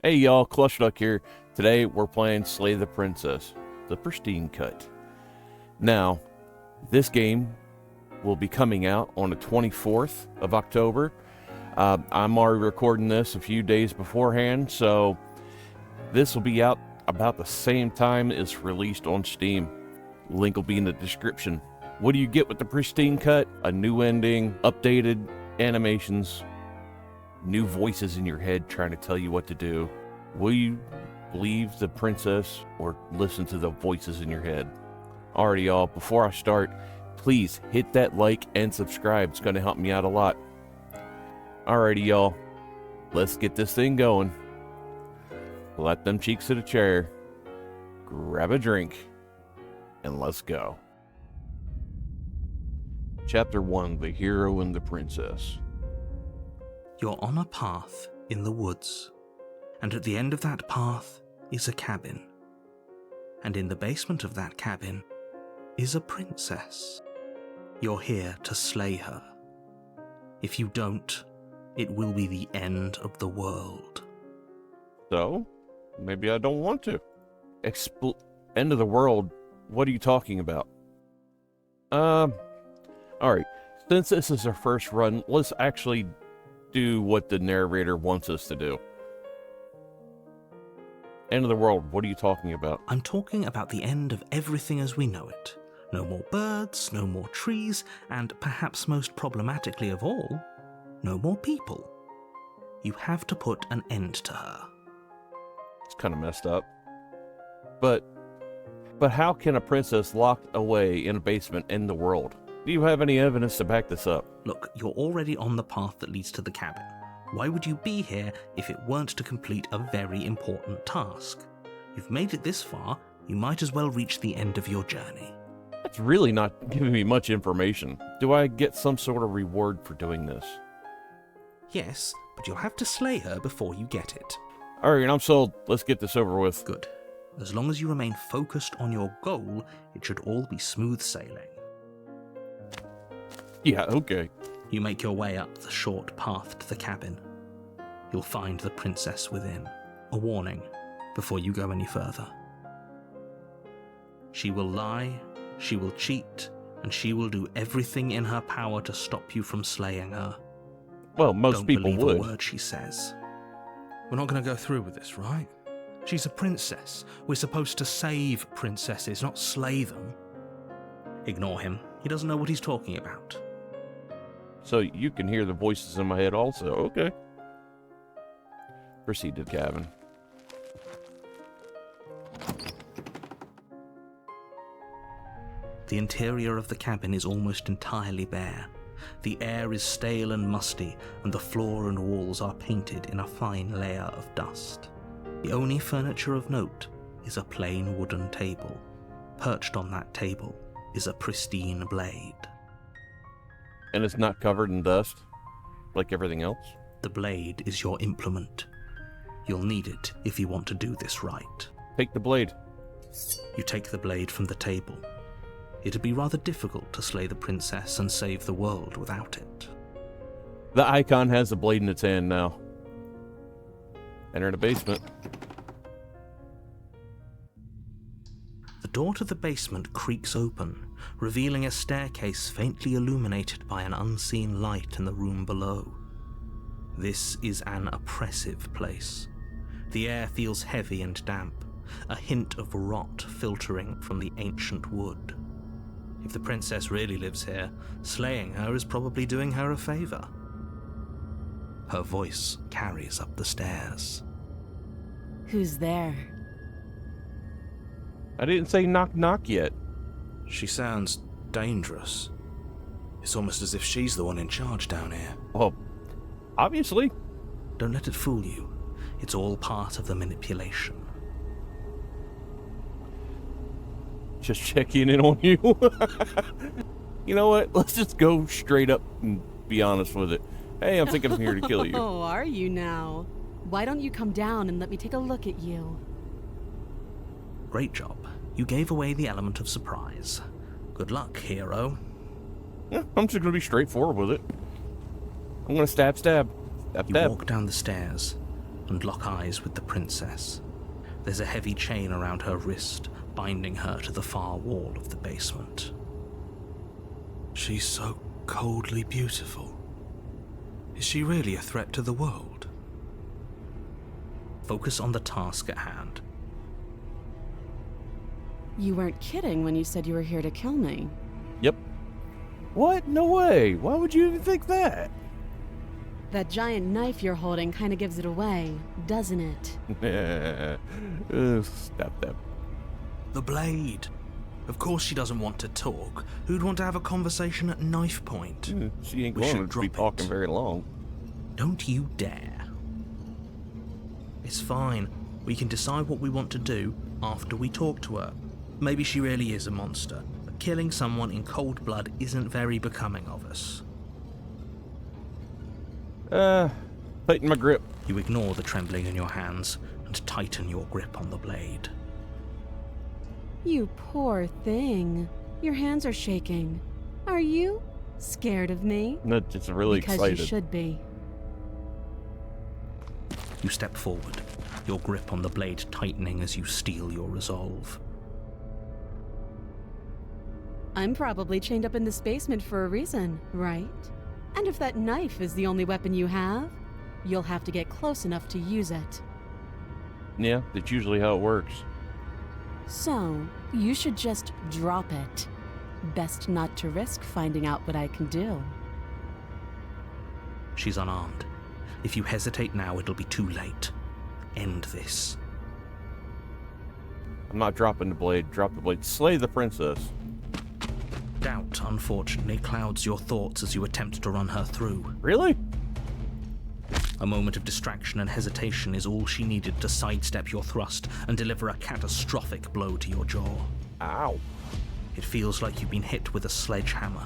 Hey y'all, Clutchduck here. Today we're playing Slay the Princess, the Pristine cut. Now, this game will be coming out on the 24th of October. I'm already recording this a few days beforehand, so this will be out about the same time it's released on Steam. Link will be in the description. What do you get with the Pristine cut? A new ending, updated animations, new voices in your head trying to tell you what to do. Will you believe the princess or listen to the voices in your head? Alrighty, y'all, before I start, please hit that like and subscribe. It's going to help me out a lot. Alrighty, y'all, let's get this thing going. Let them cheeks to the chair, grab a drink, and let's go. Chapter 1, The Hero and the Princess. You're on a path in the woods, and at the end of that path is a cabin. And in the basement of that cabin is a princess. You're here to slay her. If you don't, it will be the end of the world. So, maybe I don't want to. End of the world? What are you talking about? Alright, since this is our first run, let's actually do what the narrator wants us to do. End of the world, what are you talking about? I'm talking about the end of everything as we know it. No more birds, no more trees, and perhaps most problematically of all, no more people. You have to put an end to her. It's kind of messed up. But how can a princess locked away in a basement end the world? Do you have any evidence to back this up? Look, you're already on the path that leads to the cabin. Why would you be here if it weren't to complete a very important task? You've made it this far, you might as well reach the end of your journey. That's really not giving me much information. Do I get some sort of reward for doing this? Yes, but you'll have to slay her before you get it. Alright, I'm sold. Let's get this over with. Good. As long as you remain focused on your goal, it should all be smooth sailing. Yeah, okay. You make your way up the short path to the cabin. You'll find the princess within. A warning before you go any further. She will lie, she will cheat, and she will do everything in her power to stop you from slaying her. Well, most Don't people believe would. a word she says. We're not going to go through with this, right? She's a princess. We're supposed to save princesses, not slay them. Ignore him. He doesn't know what he's talking about. So you can hear the voices in my head also. Okay. Proceed to the cabin. The interior of the cabin is almost entirely bare. The air is stale and musty, and the floor and walls are painted in a fine layer of dust. The only furniture of note is a plain wooden table. Perched on that table is a pristine blade. And it's not covered in dust, like everything else? The blade is your implement. You'll need it if you want to do this right. Take the blade. You take the blade from the table. It'd be rather difficult to slay the princess and save the world without it. The icon has the blade in its hand now. Enter the basement. The door to the basement creaks open, revealing a staircase faintly illuminated by an unseen light in the room below. This is an oppressive place. The air feels heavy and damp, a hint of rot filtering from the ancient wood. If the princess really lives here, slaying her is probably doing her a favor. Her voice carries up the stairs. Who's there? I didn't say knock knock yet. She sounds dangerous. It's almost as if she's the one in charge down here. Well, obviously. Don't let it fool you. It's all part of the manipulation. Just checking in on you. You know what? Let's just go straight up and be honest with it. Hey, I'm thinking I'm here to kill you. Oh, are you now? Why don't you come down and let me take a look at you? Great job. You gave away the element of surprise. Good luck, hero. Yeah, I'm just gonna be straightforward with it. I'm gonna stab. You walk down the stairs. and lock eyes with the princess. There's a heavy chain around her wrist, binding her to the far wall of the basement. She's so coldly beautiful. Is she really a threat to the world? Focus on the task at hand. You weren't kidding when you said you were here to kill me. Yep. What? No way. Why would you even think that? That giant knife you're holding kind of gives it away, doesn't it? Stop that. The blade. Of course she doesn't want to talk. Who'd want to have a conversation at knife point? She ain't We going should to drop be it. talking very long. Don't you dare. It's fine. We can decide what we want to do after we talk to her. Maybe she really is a monster, but killing someone in cold blood isn't very becoming of us. Tighten my grip. You ignore the trembling in your hands and tighten your grip on the blade. You poor thing. Your hands are shaking. Are you scared of me? No, just really Because excited. you should be. You step forward, your grip on the blade tightening as you steel your resolve. I'm probably chained up in this basement for a reason, right? And if that knife is the only weapon you have, you'll have to get close enough to use it. Yeah, that's usually how it works. So, you should just drop it. Best not to risk finding out what I can do. She's unarmed. If you hesitate now, it'll be too late. End this. I'm not dropping the blade. Drop the blade. Slay the princess. Doubt, unfortunately, clouds your thoughts as you attempt to run her through. Really? A moment of distraction and hesitation is all she needed to sidestep your thrust and deliver a catastrophic blow to your jaw. Ow. It feels like you've been hit with a sledgehammer.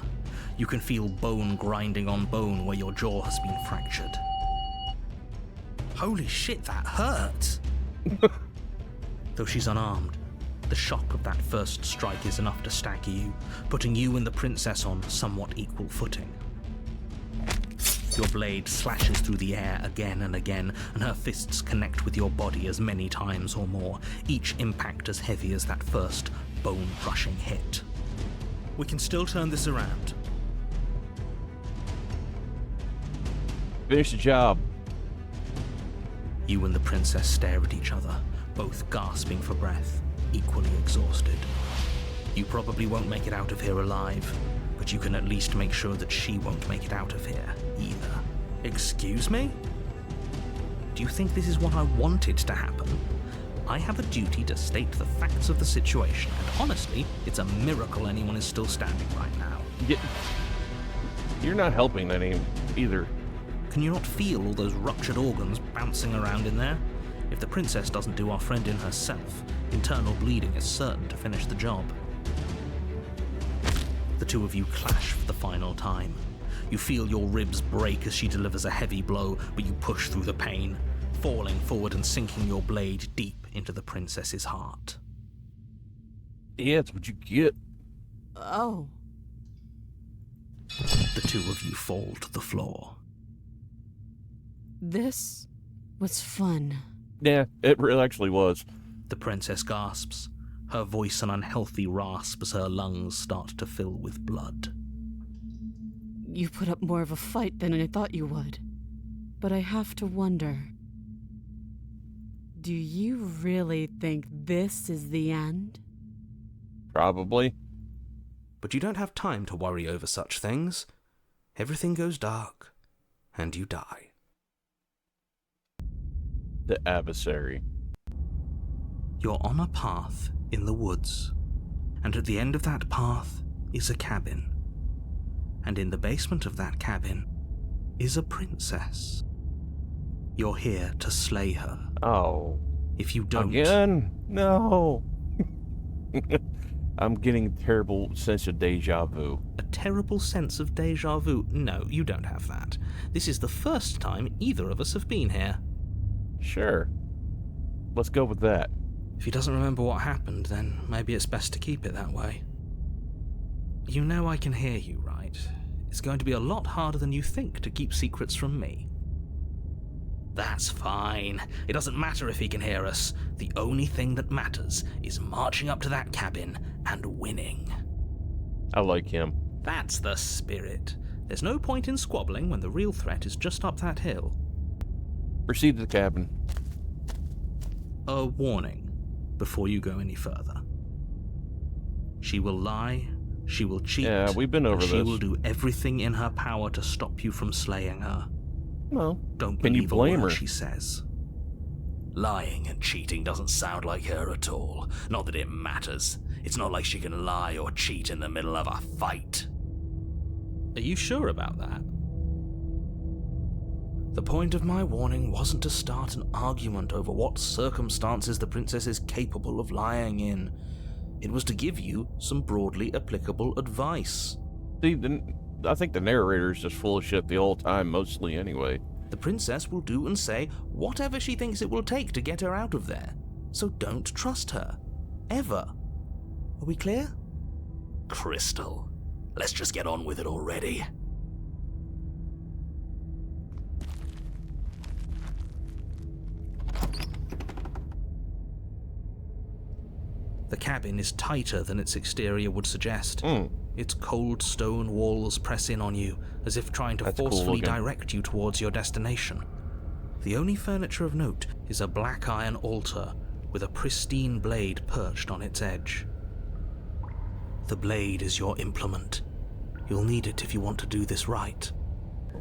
You can feel bone grinding on bone where your jaw has been fractured. Holy shit, that hurt! Though she's unarmed, the shock of that first strike is enough to stagger you, putting you and the princess on somewhat equal footing. Your blade slashes through the air again and again, and her fists connect with your body as many times or more, each impact as heavy as that first bone-crushing hit. We can still turn this around. Finish the job. You and the princess stare at each other, both gasping for breath, equally exhausted. You probably won't make it out of here alive, but you can at least make sure that she won't make it out of here either. Excuse me? Do you think this is what I wanted to happen? I have a duty to state the facts of the situation, and honestly, it's a miracle anyone is still standing right now. You're not helping any either. Can you not feel all those ruptured organs bouncing around in there? If the princess doesn't do our friend in herself, internal bleeding is certain to finish the job. The two of you clash for the final time. You feel your ribs break as she delivers a heavy blow, but you push through the pain, falling forward and sinking your blade deep into the princess's heart. Yeah, it's what you get. Oh. The two of you fall to the floor. This was fun. Yeah, it really actually was. The princess gasps, her voice an unhealthy rasp as her lungs start to fill with blood. You put up more of a fight than I thought you would. But I have to wonder. Do you really think this is the end? Probably. But you don't have time to worry over such things. Everything goes dark, and you die. The adversary. You're on a path in the woods, and at the end of that path is a cabin. And in the basement of that cabin is a princess. You're here to slay her. Oh. If you don't... Again? No. I'm getting a terrible sense of deja vu. A terrible sense of deja vu? No, you don't have that. This is the first time either of us have been here. Sure. Let's go with that. If he doesn't remember what happened, then maybe it's best to keep it that way. You know I can hear you, right? It's going to be a lot harder than you think to keep secrets from me. That's fine. It doesn't matter if he can hear us. The only thing that matters is marching up to that cabin and winning. I like him. That's the spirit. There's no point in squabbling when the real threat is just up that hill. Proceed to the cabin. A warning before you go any further. She will lie, she will cheat. Yeah, we've been over and this. She will do everything in her power to stop you from slaying her. Well, Don't can you believe blame a word her? she says. Lying and cheating doesn't sound like her at all. Not that it matters. It's not like she can lie or cheat in the middle of a fight. Are you sure about that? The point of my warning wasn't to start an argument over what circumstances the princess is capable of lying in. It was to give you some broadly applicable advice. See, I think the narrator is just full of shit the whole time, mostly anyway. The princess will do and say whatever she thinks it will take to get her out of there. So don't trust her. Ever. Are we clear? Crystal, let's just get on with it already. The cabin is tighter than its exterior would suggest. Its cold stone walls press in on you, as if trying to forcefully direct you towards your destination. The only furniture of note is a black iron altar with a pristine blade perched on its edge. The blade is your implement. You'll need it if you want to do this right.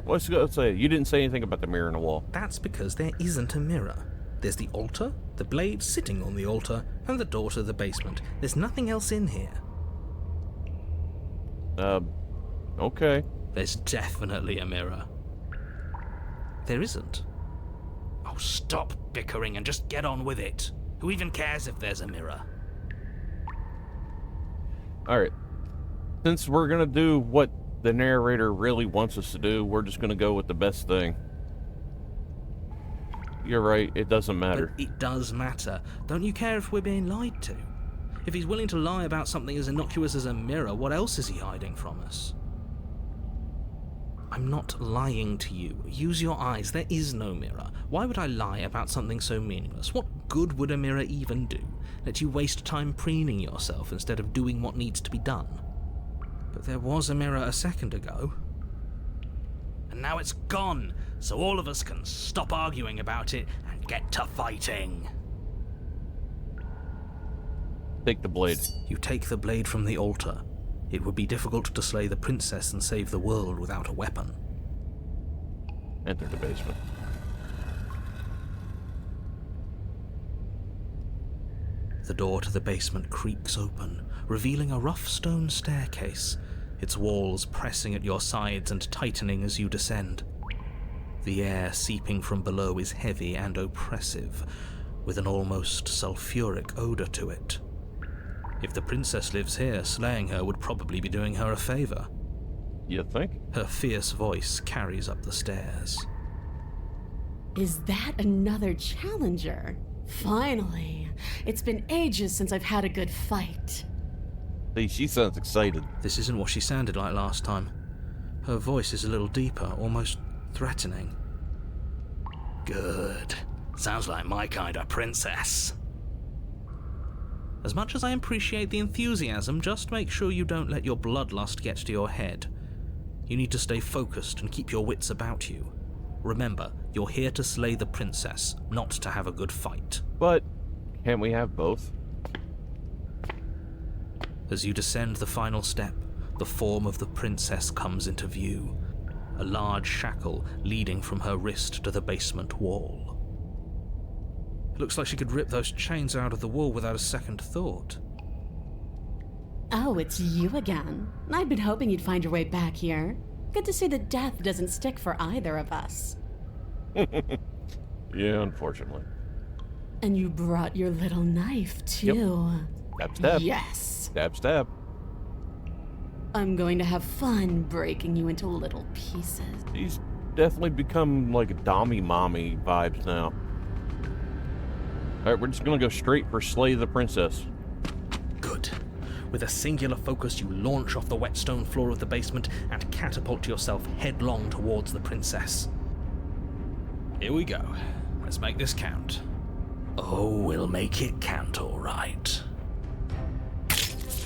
What's going to say? You didn't say anything about the mirror in the wall. That's because there isn't a mirror. There's the altar, the blade sitting on the altar, and the door to the basement. There's nothing else in here. Okay. There's definitely a mirror. There isn't. Oh, stop bickering and just get on with it. Who even cares if there's a mirror? Alright. Since we're going to do what the narrator really wants us to do, we're just going to go with the best thing. You're right, it doesn't matter. But it does matter. Don't you care if we're being lied to? If he's willing to lie about something as innocuous as a mirror, what else is he hiding from us? I'm not lying to you. Use your eyes. There is no mirror. Why would I lie about something so meaningless? What good would a mirror even do? Let you waste time preening yourself instead of doing what needs to be done. But there was a mirror a second ago. And now it's gone, so all of us can stop arguing about it and get to fighting. Take the blade. You take the blade from the altar. It would be difficult to slay the princess and save the world without a weapon. Enter the basement. The door to the basement creaks open, revealing a rough stone staircase, its walls pressing at your sides and tightening as you descend. The air seeping from below is heavy and oppressive, with an almost sulfuric odor to it. If the princess lives here, slaying her would probably be doing her a favor. You think? Her fierce voice carries up the stairs. Is that another challenger? Finally. It's been ages since I've had a good fight. See, she sounds excited. This isn't what she sounded like last time. Her voice is a little deeper, almost threatening. Good. Sounds like my kind of princess. As much as I appreciate the enthusiasm, just make sure you don't let your bloodlust get to your head. You need to stay focused and keep your wits about you. Remember, you're here to slay the princess, not to have a good fight. But can't we have both? As you descend the final step, the form of the princess comes into view, a large shackle leading from her wrist to the basement wall. It looks like she could rip those chains out of the wall without a second thought. Oh, it's you again. I'd been hoping you'd find your way back here. Good to see that death doesn't stick for either of us. Yeah, unfortunately. And you brought your little knife, too. Stab, stab. Yes. Stab, stab. I'm going to have fun breaking you into little pieces. She's definitely become like a Dommy Mommy vibes now. Alright, we're just gonna go straight for Slay the Princess. Good. With a singular focus, you launch off the wet stone floor of the basement and catapult yourself headlong towards the princess. Here we go. Let's make this count. Oh, we'll make it count, all right.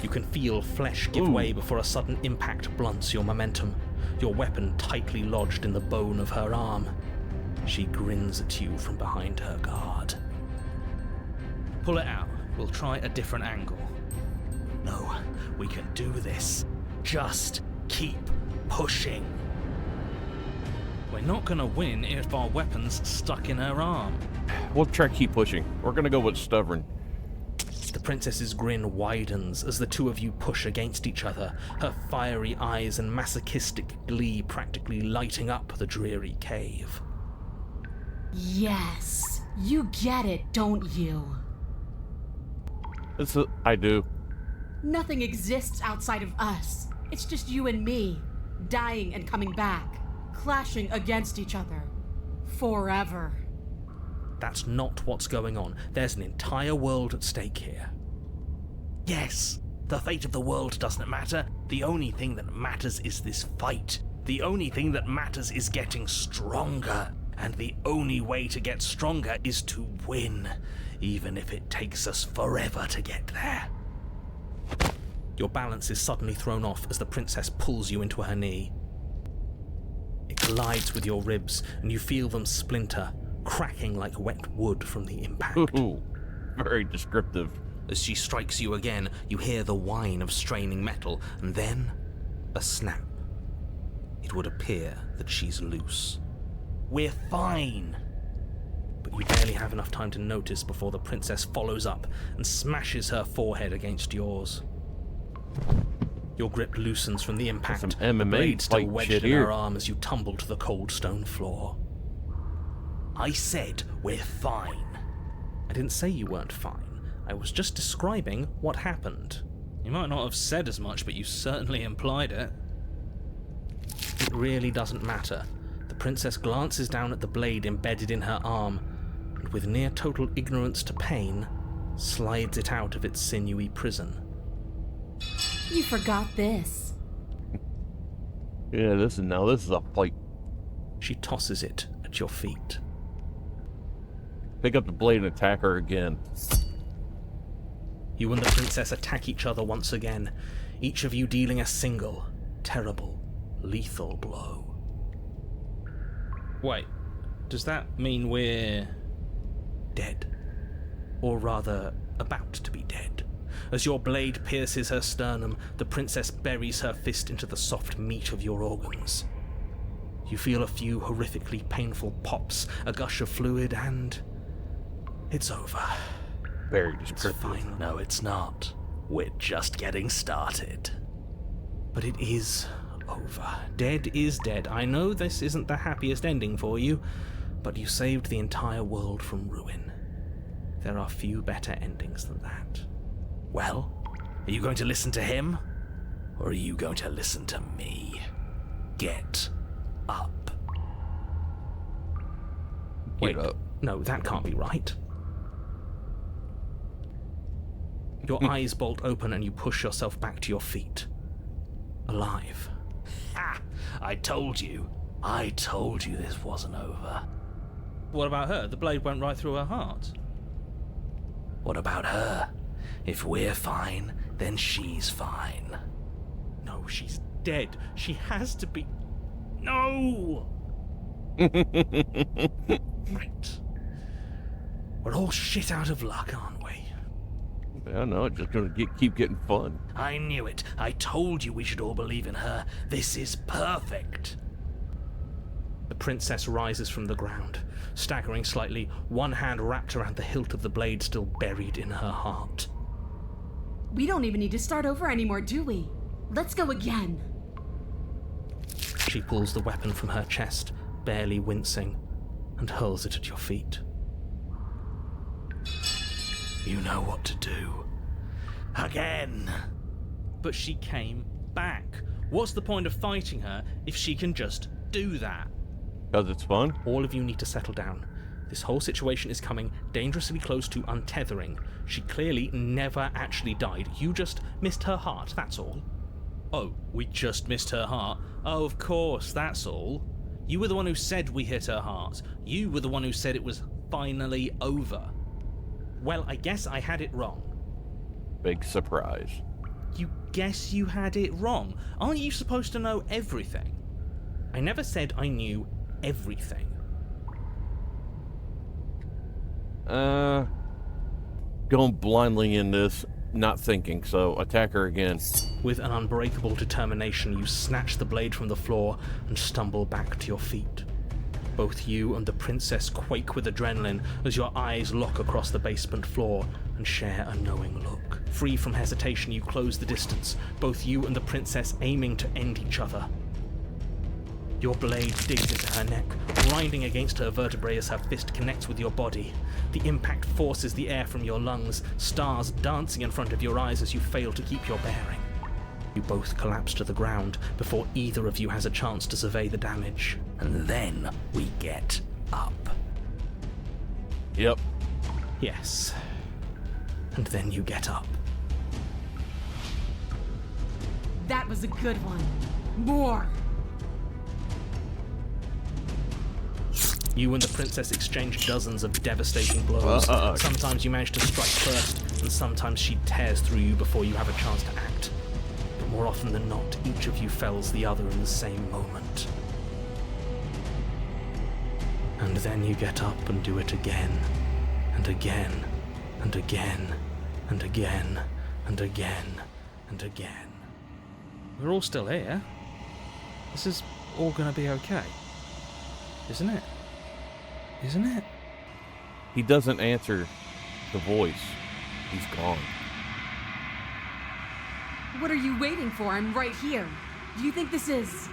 You can feel flesh give way before a sudden impact blunts your momentum, your weapon tightly lodged in the bone of her arm. She grins at you from behind her guard. Pull it out. We'll try a different angle. No, we can do this. Just keep pushing. We're not gonna win if our weapon's stuck in her arm. We'll try to keep pushing. We're gonna go with stubborn. The princess's grin widens as the two of you push against each other, her fiery eyes and masochistic glee practically lighting up the dreary cave. Yes, you get it, don't you? I do. Nothing exists outside of us. It's just you and me, dying and coming back, clashing against each other. Forever. That's not what's going on. There's an entire world at stake here. Yes, the fate of the world doesn't matter. The only thing that matters is this fight. The only thing that matters is getting stronger. And the only way to get stronger is to win, even if it takes us forever to get there. Your balance is suddenly thrown off as the princess pulls you into her knee. It collides with your ribs, and you feel them splinter, cracking like wet wood from the impact. Ooh, very descriptive. As she strikes you again, you hear the whine of straining metal, and then a snap. It would appear that she's loose. We're fine! But you barely have enough time to notice before the princess follows up and smashes her forehead against yours. Your grip loosens from the impact, Some MMA the blade still fight wedged shit in here. her arm as you tumble to the cold stone floor. I said we're fine. I didn't say you weren't fine. I was just describing what happened. You might not have said as much, but you certainly implied it. It really doesn't matter. The princess glances down at the blade embedded in her arm, and with near total ignorance to pain, slides it out of its sinewy prison. You forgot this. Yeah, this is a fight. She tosses it at your feet. Pick up the blade and attack her again. You and the princess attack each other once again, each of you dealing a single, terrible, lethal blow. Wait, does that mean we're dead? Or rather, about to be dead. As your blade pierces her sternum, the princess buries her fist into the soft meat of your organs. You feel a few horrifically painful pops, a gush of fluid, and it's over. Very It's descriptive. fine. No, it's not. We're just getting started. But it is over. Dead is dead. I know this isn't the happiest ending for you, but you saved the entire world from ruin. There are few better endings than that. Well, are you going to listen to him? Or are you going to listen to me? Get up. Wait, Get up. no, that can't be right. Your eyes bolt open and you push yourself back to your feet. Alive. Ha! I told you. I told you this wasn't over. What about her? The blade went right through her heart. What about her? If we're fine, then she's fine. No, she's dead. She has to be. No! Right. We're all shit out of luck, aren't we? I know, it's just gonna keep getting fun. I knew it. I told you we should all believe in her. This is perfect. The princess rises from the ground, staggering slightly, one hand wrapped around the hilt of the blade still buried in her heart. We don't even need to start over anymore, do we? Let's go again. She pulls the weapon from her chest, barely wincing, and hurls it at your feet. You know what to do. Again. But she came back. What's the point of fighting her if she can just do that? Because it's fun. All of you need to settle down. This whole situation is coming dangerously close to untethering. She clearly never actually died. You just missed her heart, that's all. Oh, we just missed her heart? Oh, of course, that's all. You were the one who said we hit her heart. You were the one who said it was finally over. Well, I guess I had it wrong. Big surprise. You guess you had it wrong? Aren't you supposed to know everything? I never said I knew everything. Going blindly in this, not thinking, so attack her again. With an unbreakable determination, you snatch the blade from the floor and stumble back to your feet. Both you and the princess quake with adrenaline as your eyes lock across the basement floor and share a knowing look. Free from hesitation, you close the distance, both you and the princess aiming to end each other. Your blade digs into her neck, grinding against her vertebrae as her fist connects with your body. The impact forces the air from your lungs, stars dancing in front of your eyes as you fail to keep your bearing. You both collapse to the ground before either of you has a chance to survey the damage. And then we get up. Yep. Yes. And then you get up. That was a good one. More! You and the princess exchange dozens of devastating blows. Sometimes you manage to strike first, and sometimes she tears through you before you have a chance to act. But more often than not, each of you fells the other in the same moment. And then you get up and do it again, and again, and again, and again, and again, and again. We're all still here. This is all gonna be okay. Isn't it? Isn't it? He doesn't answer the voice. He's gone. What are you waiting for? I'm right here. Do you think this is...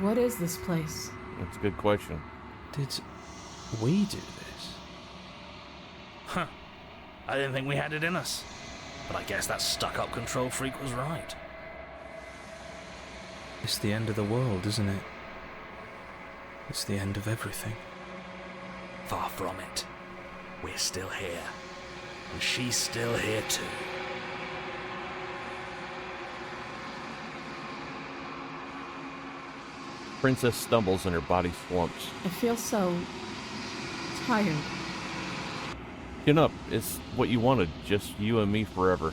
What is this place? That's a good question. Did we do this? Huh. I didn't think we had it in us. But I guess that stuck-up control freak was right. It's the end of the world, isn't it? It's the end of everything. Far from it. We're still here. And she's still here too. Princess stumbles and her body slumps. I feel so... tired. Get up. It's what you wanted. Just you and me forever.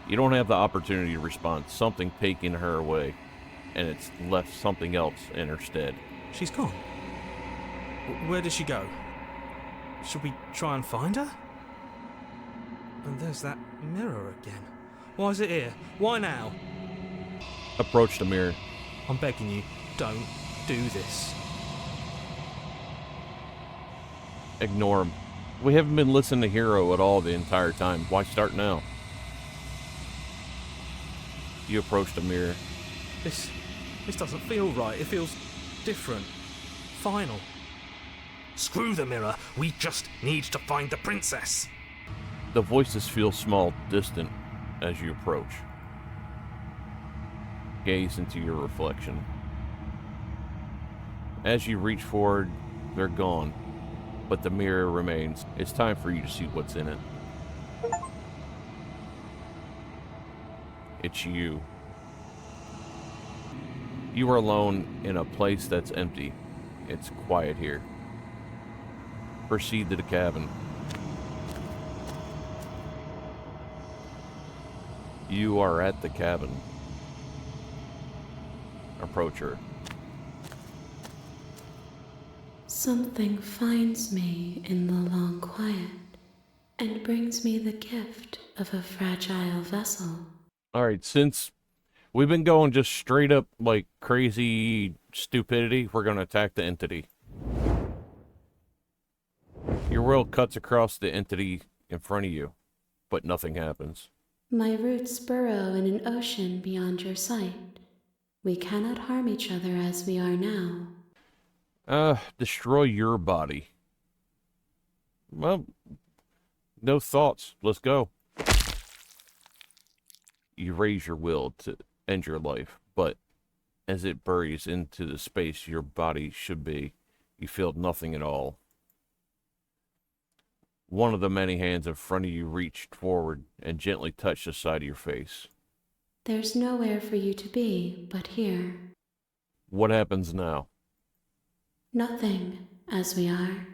You don't have the opportunity to respond. Something taking her away, and it's left something else in her stead. She's gone. Where did she go? Should we try and find her? And there's that mirror again. Why is it here? Why now? Approach the mirror. I'm begging you, don't do this. Ignore him. We haven't been listening to Hero at all the entire time. Why start now? You approach the mirror. This doesn't feel right. It feels different. Final. Screw the mirror. We just need to find the princess. The voices feel small, distant, as you approach. Gaze into your reflection. As you reach forward, they're gone, but the mirror remains. It's time for you to see what's in it. It's you. You are alone in a place that's empty. It's quiet here. Proceed to the cabin. You are at the cabin. Approach her. Something finds me in the long quiet and brings me the gift of a fragile vessel. Alright, since we've been going just straight up like crazy stupidity, we're going to attack the entity. Your will cuts across the entity in front of you, but nothing happens. My roots burrow in an ocean beyond your sight. We cannot harm each other as we are now. Destroy your body. Well, no thoughts. Let's go. You raise your will to end your life, but as it buries into the space your body should be, You feel nothing at all. One of the many hands in front of you reached forward and gently touched the side of your face. There's nowhere for you to be but here. What happens now? Nothing, as we are.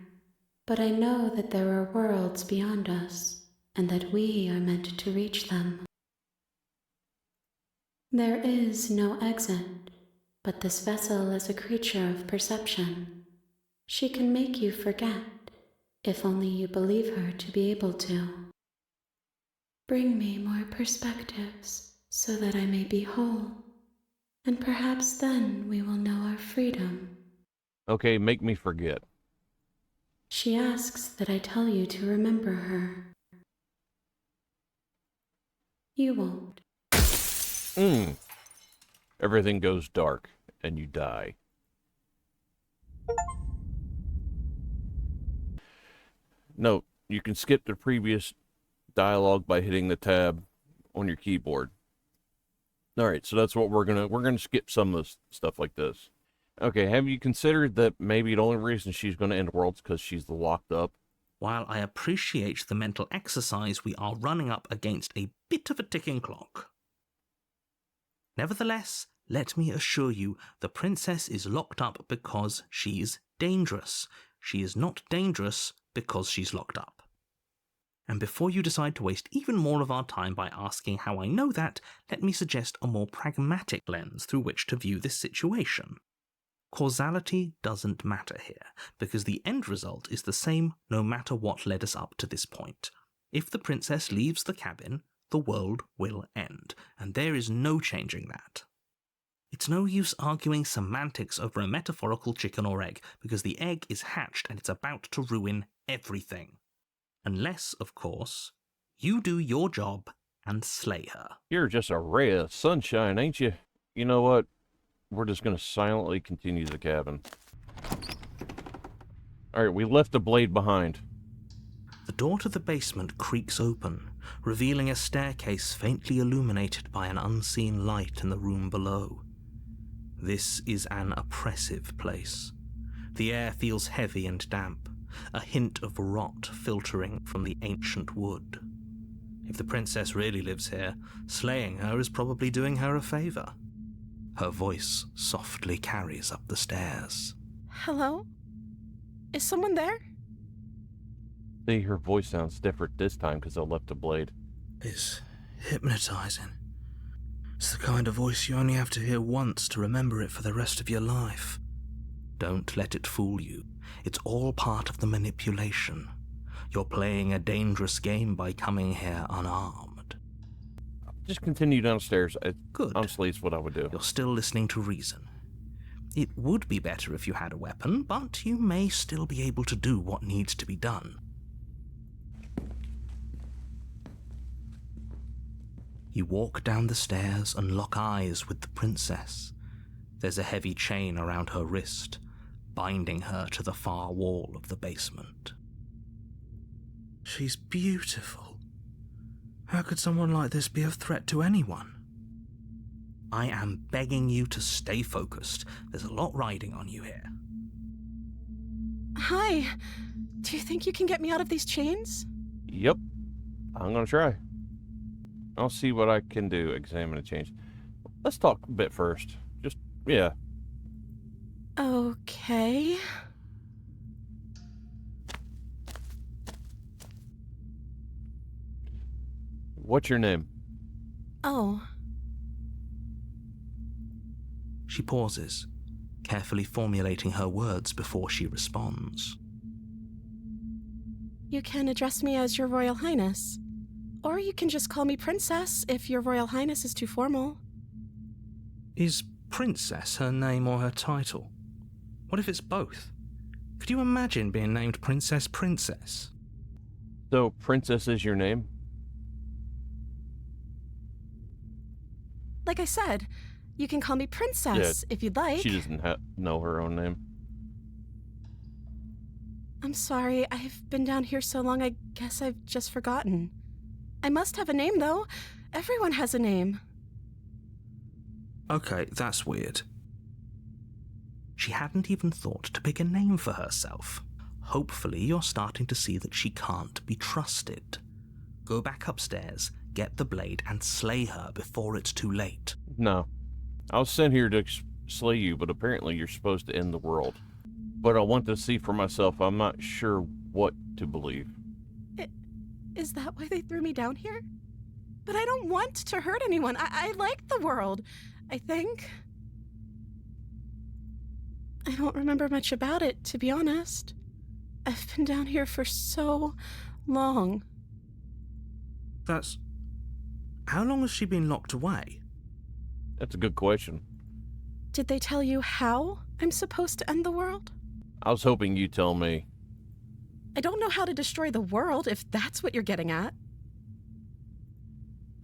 But I know that there are worlds beyond us, and that we are meant to reach them. There is no exit, but this vessel is a creature of perception. She can make you forget, if only you believe her to be able to. Bring me more perspectives, so that I may be whole, and perhaps then we will know our freedom. Okay, make me forget. She asks that I tell you to remember her. You won't. Everything goes dark, and you die. Note, you can skip the previous dialogue by hitting the tab on your keyboard. Alright, so that's what we're gonna skip some of this stuff like this. Okay, have you considered that maybe the only reason she's gonna end worlds because she's locked up? While I appreciate the mental exercise, we are running up against a bit of a ticking clock. Nevertheless, let me assure you, the princess is locked up because she's dangerous. She is not dangerous because she's locked up. And before you decide to waste even more of our time by asking how I know that, let me suggest a more pragmatic lens through which to view this situation. Causality doesn't matter here, because the end result is the same no matter what led us up to this point. If the princess leaves the cabin, the world will end, and there is no changing that. It's no use arguing semantics over a metaphorical chicken or egg, because the egg is hatched and it's about to ruin everything. Unless, of course, you do your job and slay her. You're just a ray of sunshine, ain't you? You know what? We're just going to silently continue the cabin. Alright, we left the blade behind. The door to the basement creaks open, revealing a staircase faintly illuminated by an unseen light in the room below. This is an oppressive place. The air feels heavy and damp, a hint of rot filtering from the ancient wood. If the princess really lives here, slaying her is probably doing her a favor. Her voice softly carries up the stairs. Hello? Is someone there? See, her voice sounds different this time because I left the blade. It's hypnotizing. It's the kind of voice you only have to hear once to remember it for the rest of your life. Don't let it fool you. It's all part of the manipulation. You're playing a dangerous game by coming here unarmed. Just continue downstairs. Good. Honestly, it's what I would do. You're still listening to reason. It would be better if you had a weapon, but you may still be able to do what needs to be done. You walk down the stairs and lock eyes with the princess. There's a heavy chain around her wrist, binding her to the far wall of the basement. She's beautiful. How could someone like this be a threat to anyone? I am begging you to stay focused. There's a lot riding on you here. Hi. Do you think you can get me out of these chains? Yep. I'm going to try. I'll see what I can do. Examine and change. Let's talk a bit first. Just, yeah. Okay. What's your name? Oh. She pauses, carefully formulating her words before she responds. You can address me as Your Royal Highness. Or you can just call me Princess if Your Royal Highness is too formal. Is Princess her name or her title? What if it's both? Could you imagine being named Princess Princess? So, Princess is your name? Like I said, you can call me Princess if you'd like. She doesn't know her own name. I'm sorry, I've been down here so long I guess I've just forgotten. I must have a name, though. Everyone has a name. Okay, that's weird. She hadn't even thought to pick a name for herself. Hopefully you're starting to see that she can't be trusted. Go back upstairs, get the blade, and slay her before it's too late. No. I was sent here to slay you, but apparently you're supposed to end the world. But I want to see for myself. I'm not sure what to believe. Is that why they threw me down here? But I don't want to hurt anyone. I like the world, I think. I don't remember much about it, to be honest. I've been down here for so long. That's... How long has she been locked away? That's a good question. Did they tell you how I'm supposed to end the world? I was hoping you'd tell me. I don't know how to destroy the world, if that's what you're getting at.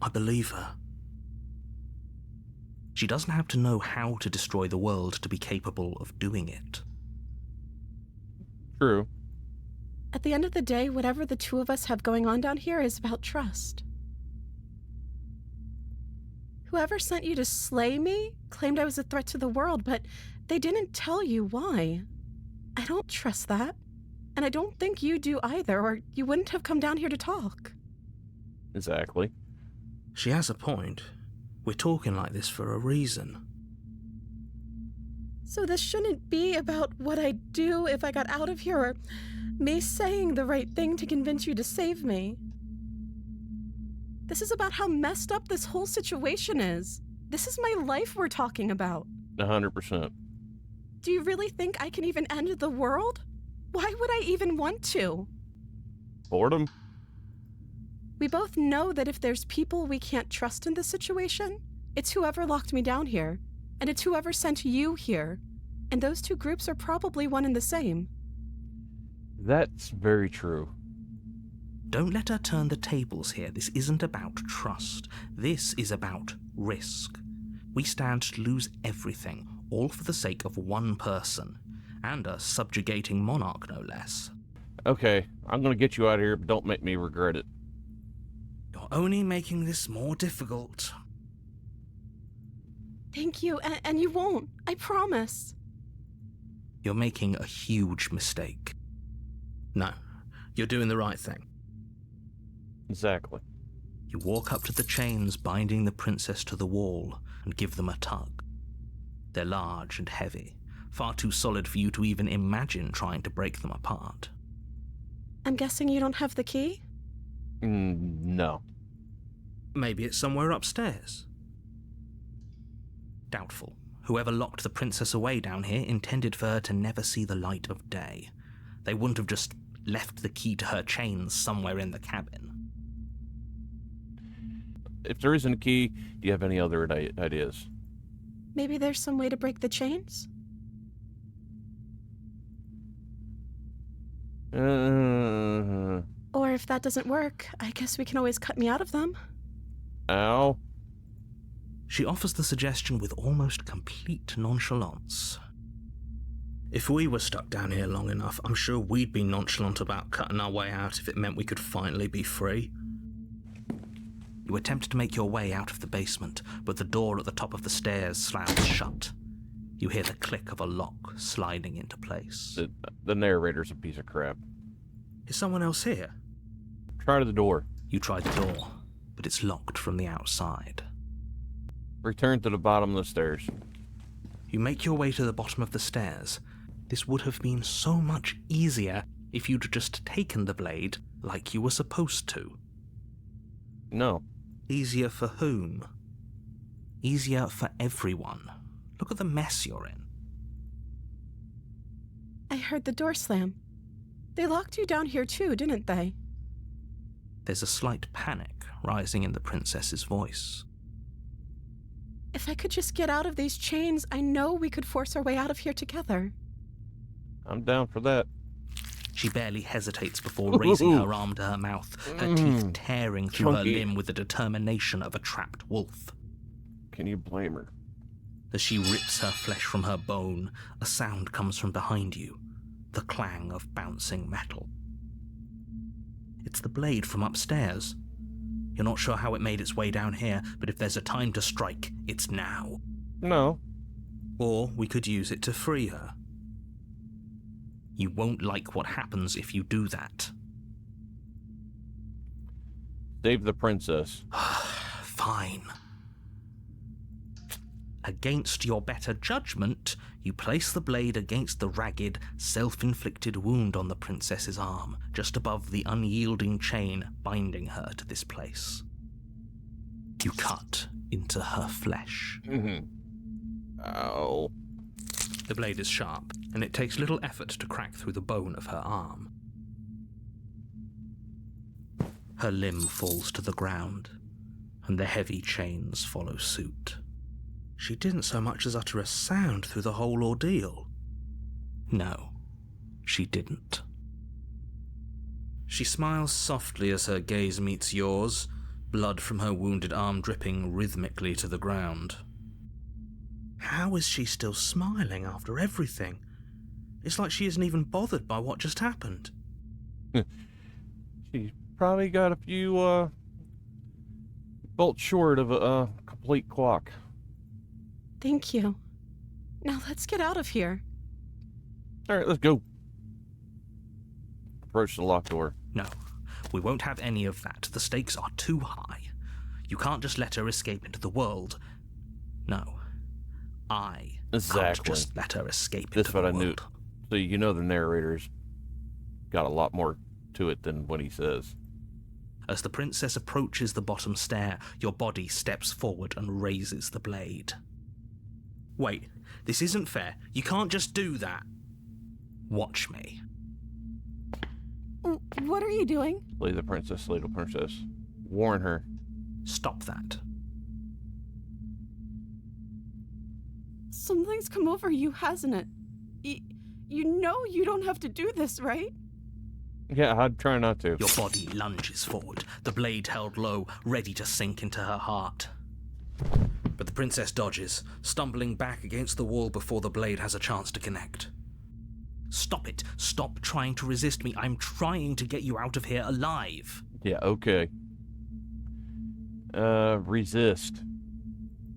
I believe her. She doesn't have to know how to destroy the world to be capable of doing it. True. At the end of the day, whatever the two of us have going on down here is about trust. Whoever sent you to slay me claimed I was a threat to the world, but they didn't tell you why. I don't trust that. And I don't think you do either, or you wouldn't have come down here to talk. Exactly. She has a point. We're talking like this for a reason. So this shouldn't be about what I'd do if I got out of here, or me saying the right thing to convince you to save me. This is about how messed up this whole situation is. This is my life we're talking about. 100%. Do you really think I can even end the world? Why would I even want to? Boredom? We both know that if there's people we can't trust in this situation, it's whoever locked me down here, and it's whoever sent you here. And those two groups are probably one and the same. That's very true. Don't let her turn the tables here. This isn't about trust. This is about risk. We stand to lose everything, all for the sake of one person, and a subjugating monarch, no less. Okay, I'm gonna get you out of here, but don't make me regret it. You're only making this more difficult. Thank you, and you won't. I promise. You're making a huge mistake. No, you're doing the right thing. Exactly. You walk up to the chains binding the princess to the wall and give them a tug. They're large and heavy, far too solid for you to even imagine trying to break them apart. I'm guessing you don't have the key? No. Maybe it's somewhere upstairs. Doubtful. Whoever locked the princess away down here intended for her to never see the light of day. They wouldn't have just left the key to her chains somewhere in the cabin. If there isn't a key, do you have any other ideas? Maybe there's some way to break the chains? Or if that doesn't work, I guess we can always cut me out of them. Ow. She offers the suggestion with almost complete nonchalance. If we were stuck down here long enough, I'm sure we'd be nonchalant about cutting our way out if it meant we could finally be free. You attempt to make your way out of the basement, but the door at the top of the stairs slams shut. You hear the click of a lock sliding into place. The narrator's a piece of crap. Is someone else here? Try the door. You try the door, but it's locked from the outside. Return to the bottom of the stairs. You make your way to the bottom of the stairs. This would have been so much easier if you'd just taken the blade like you were supposed to. No. Easier for whom? Easier for everyone. Look at the mess you're in. I heard the door slam. They locked you down here too, didn't they? There's a slight panic rising in the princess's voice. If I could just get out of these chains, I know we could force our way out of here together. I'm down for that. She barely hesitates before raising her arm to her mouth, her teeth tearing through her limb with the determination of a trapped wolf. Can you blame her? As she rips her flesh from her bone, a sound comes from behind you, the clang of bouncing metal. It's the blade from upstairs. You're not sure how it made its way down here, but if there's a time to strike, it's now. No. Or we could use it to free her. You won't like what happens if you do that. Save the princess. Fine. Against your better judgment, you place the blade against the ragged, self-inflicted wound on the princess's arm, just above the unyielding chain binding her to this place. You cut into her flesh. Ow. The blade is sharp, and it takes little effort to crack through the bone of her arm. Her limb falls to the ground, and the heavy chains follow suit. She didn't so much as utter a sound through the whole ordeal. No, she didn't. She smiles softly as her gaze meets yours, blood from her wounded arm dripping rhythmically to the ground. How is she still smiling after everything? It's like she isn't even bothered by what just happened. She's probably got a few bolts short of a complete clock. Thank you. Now let's get out of here. All right, let's go. Approach the locked door. No, we won't have any of that. The stakes are too high. You can't just let her escape into the world. No. I can't just let her escape into the world. That's what I knew. So you know the narrator's got a lot more to it than what he says. As the princess approaches the bottom stair, your body steps forward and raises the blade. Wait, this isn't fair. You can't just do that. Watch me. What are you doing? Slay the princess, warn her. Stop that. Something's come over you, hasn't it? You know you don't have to do this, right? Yeah, I'd try not to. Your body lunges forward, the blade held low, ready to sink into her heart. But the princess dodges, stumbling back against the wall before the blade has a chance to connect. Stop it. Stop trying to resist me. I'm trying to get you out of here alive. Yeah, okay. Resist.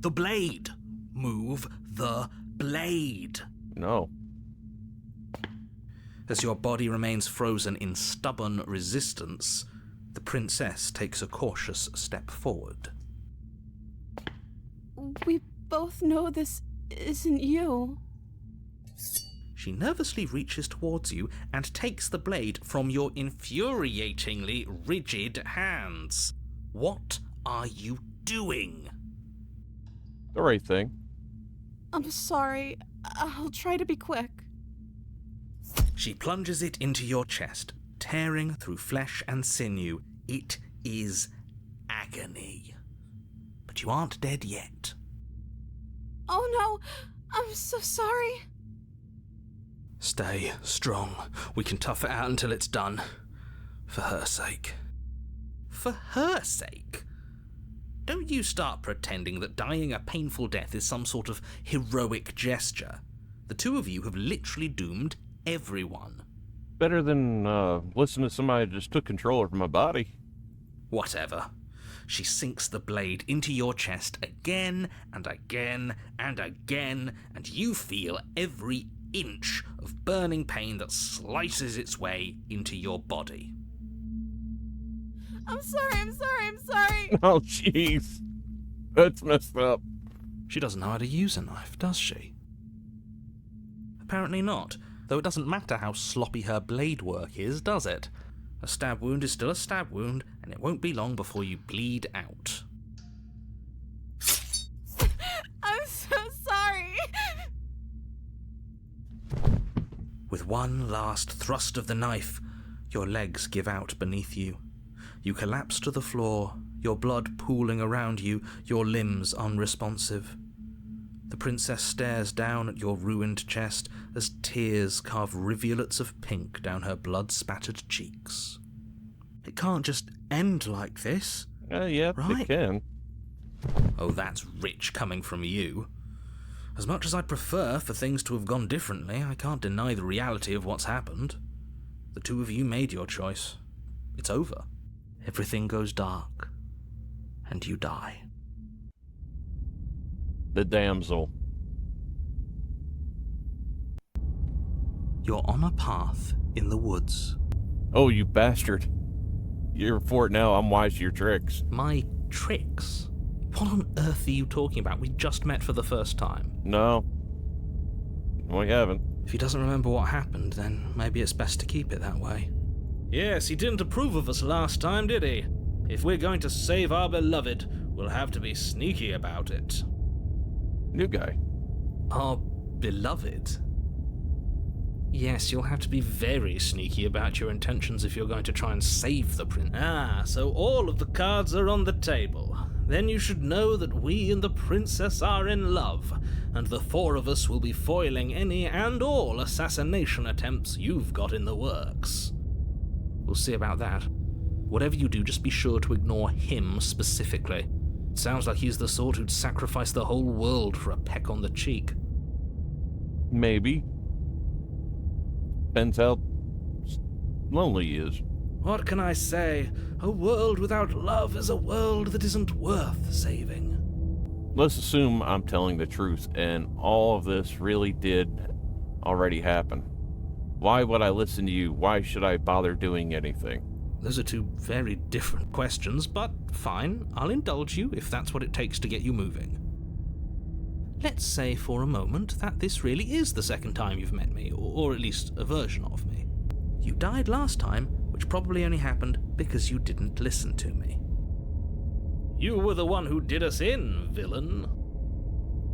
The blade. Move the blade. No. As your body remains frozen in stubborn resistance, the princess takes a cautious step forward. We both know this isn't you. She nervously reaches towards you and takes the blade from your infuriatingly rigid hands. What are you doing? The right thing. I'm sorry. I'll try to be quick. She plunges it into your chest, tearing through flesh and sinew. It is agony. But you aren't dead yet. Oh no! I'm so sorry. Stay strong. We can tough it out until it's done. For her sake. For her sake? Don't you start pretending that dying a painful death is some sort of heroic gesture. The two of you have literally doomed everyone. Better than listening to somebody that just took control of my body. Whatever. She sinks the blade into your chest again and again and again, and you feel every inch of burning pain that slices its way into your body. I'm sorry. Oh, jeez. That's messed up. She doesn't know how to use a knife, does she? Apparently not, though it doesn't matter how sloppy her blade work is, does it? A stab wound is still a stab wound, and it won't be long before you bleed out. I'm so sorry. With one last thrust of the knife, your legs give out beneath you. You collapse to the floor, your blood pooling around you, your limbs unresponsive. The princess stares down at your ruined chest as tears carve rivulets of pink down her blood-spattered cheeks. It can't just end like this. Yeah, right? It can. Oh, that's rich coming from you. As much as I'd prefer for things to have gone differently, I can't deny the reality of what's happened. The two of you made your choice. It's over. Everything goes dark, and you die. The damsel. You're on a path in the woods. Oh, you bastard. You're for it now. I'm wise to your tricks. My tricks? What on earth are you talking about? We just met for the first time. No. We haven't. If he doesn't remember what happened, then maybe it's best to keep it that way. Yes, he didn't approve of us last time, did he? If we're going to save our beloved, we'll have to be sneaky about it. New guy. Our beloved? Yes, you'll have to be very sneaky about your intentions if you're going to try and save the prince. Ah, so all of the cards are on the table. Then you should know that we and the princess are in love, and the four of us will be foiling any and all assassination attempts you've got in the works. We'll see about that. Whatever you do, just be sure to ignore him specifically. It sounds like he's the sort who'd sacrifice the whole world for a peck on the cheek. Maybe. Depends how lonely he is. What can I say? A world without love is a world that isn't worth saving. Let's assume I'm telling the truth and all of this really did already happen. Why would I listen to you? Why should I bother doing anything? Those are two very different questions, but fine, I'll indulge you if that's what it takes to get you moving. Let's say for a moment that this really is the second time you've met me, or at least a version of me. You died last time, which probably only happened because you didn't listen to me. You were the one who did us in, villain.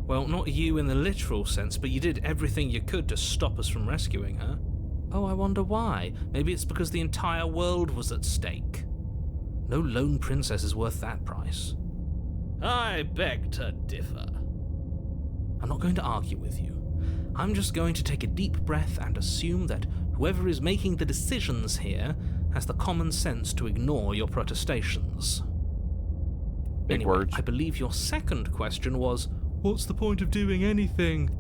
Well, not you in the literal sense, but you did everything you could to stop us from rescuing her. Oh, I wonder why. Maybe it's because the entire world was at stake. No lone princess is worth that price. I beg to differ. I'm not going to argue with you. I'm just going to take a deep breath and assume that whoever is making the decisions here has the common sense to ignore your protestations. Big words. I believe your second question was, what's the point of doing anything?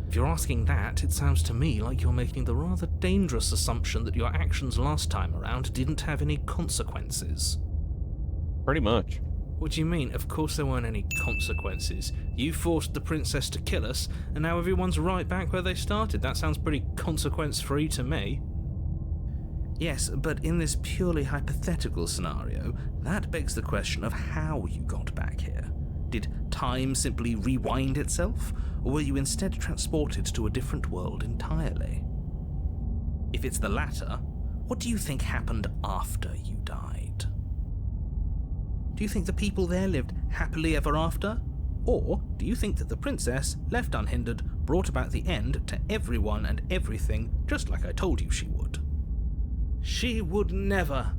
If you're asking that, it sounds to me like you're making the rather dangerous assumption that your actions last time around didn't have any consequences. Pretty much. What do you mean? Of course there weren't any consequences. You forced the princess to kill us, and now everyone's right back where they started. That sounds pretty consequence-free to me. Yes, but in this purely hypothetical scenario, that begs the question of how you got back here. Did time simply rewind itself, or were you instead transported to a different world entirely? If it's the latter, what do you think happened after you died? Do you think the people there lived happily ever after? Or do you think that the princess, left unhindered, brought about the end to everyone and everything, just like I told you she would? She would never.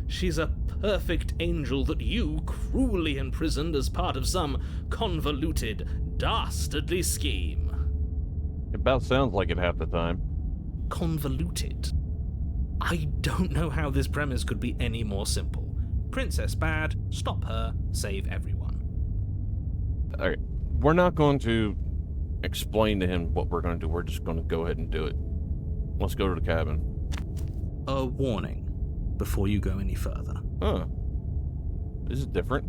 She's a perfect angel that you cruelly imprisoned as part of some convoluted, dastardly scheme. It about sounds like it half the time. Convoluted? I don't know how this premise could be any more simple. Princess bad, stop her, save everyone. Alright, we're not going to explain to him what we're going to do. We're just going to go ahead and do it. Let's go to the cabin. A warning before you go any further. Huh. This is different.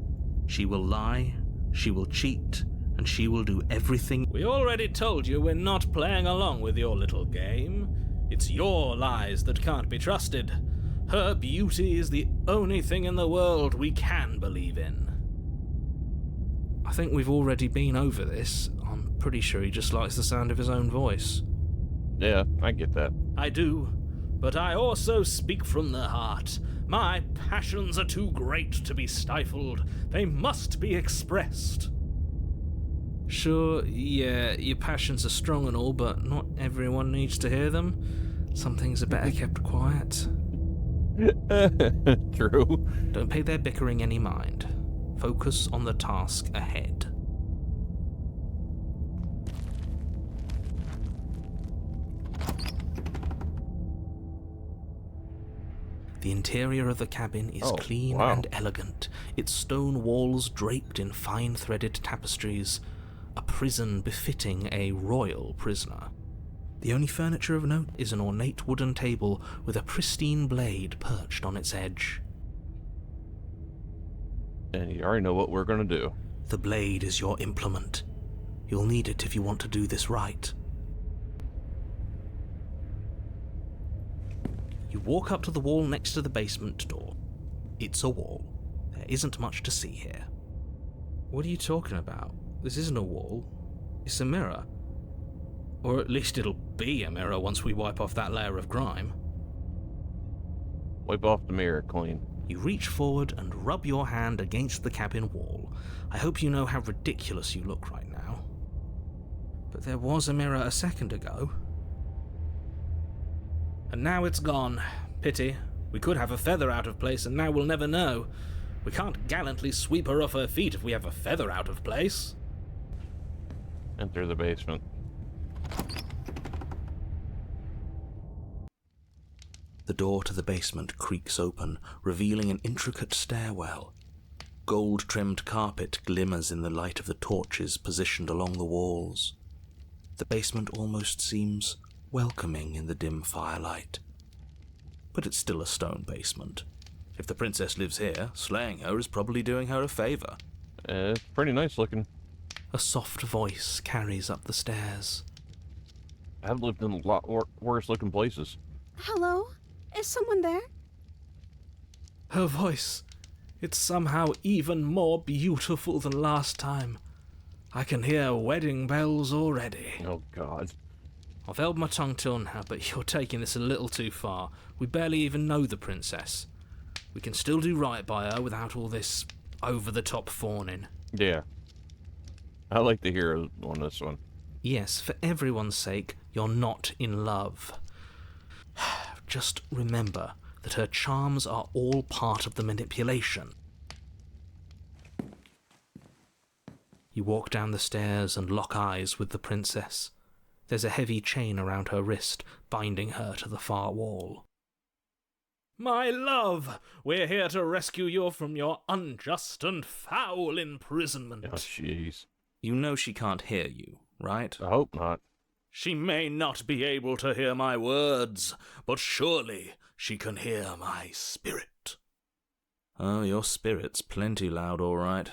She will lie, she will cheat, and she will do everything. We already told you we're not playing along with your little game. It's your lies that can't be trusted. Her beauty is the only thing in the world we can believe in. I think we've already been over this. I'm pretty sure he just likes the sound of his own voice. Yeah, I get that. I do, but I also speak from the heart. My passions are too great to be stifled. They must be expressed. Sure, yeah, your passions are strong and all, but not everyone needs to hear them. Some things are better kept quiet. True. Don't pay their bickering any mind. Focus on the task ahead. The interior of the cabin is clean and elegant, its stone walls draped in fine-threaded tapestries, a prison befitting a royal prisoner. The only furniture of note is an ornate wooden table with a pristine blade perched on its edge. And you already know what we're going to do. The blade is your implement. You'll need it if you want to do this right. You walk up to the wall next to the basement door. It's a wall. There isn't much to see here. What are you talking about? This isn't a wall. It's a mirror. Or at least it'll be a mirror once we wipe off that layer of grime. Wipe off the mirror clean. You reach forward and rub your hand against the cabin wall. I hope you know how ridiculous you look right now. But there was a mirror a second ago. And now it's gone. Pity. We could have a feather out of place and now we'll never know. We can't gallantly sweep her off her feet if we have a feather out of place. Enter the basement. The door to the basement creaks open, revealing an intricate stairwell. Gold-trimmed carpet glimmers in the light of the torches positioned along the walls. The basement almost seems welcoming in the dim firelight. But it's still a stone basement. If the princess lives here, slaying her is probably doing her a favor. It's pretty nice looking. A soft voice carries up the stairs. I've lived in a lot worse looking places. Hello? Is someone there? Her voice. It's somehow even more beautiful than last time. I can hear wedding bells already. Oh, God. I've held my tongue till now, but you're taking this a little too far. We barely even know the princess. We can still do right by her without all this over-the-top fawning. Yeah. I like to hear on this one. Yes, for everyone's sake, you're not in love. Just remember that her charms are all part of the manipulation. You walk down the stairs and lock eyes with the princess. There's a heavy chain around her wrist, binding her to the far wall. My love, we're here to rescue you from your unjust and foul imprisonment. Oh, jeez. You know she can't hear you, right? I hope not. She may not be able to hear my words, but surely she can hear my spirit. Oh, your spirit's plenty loud, all right.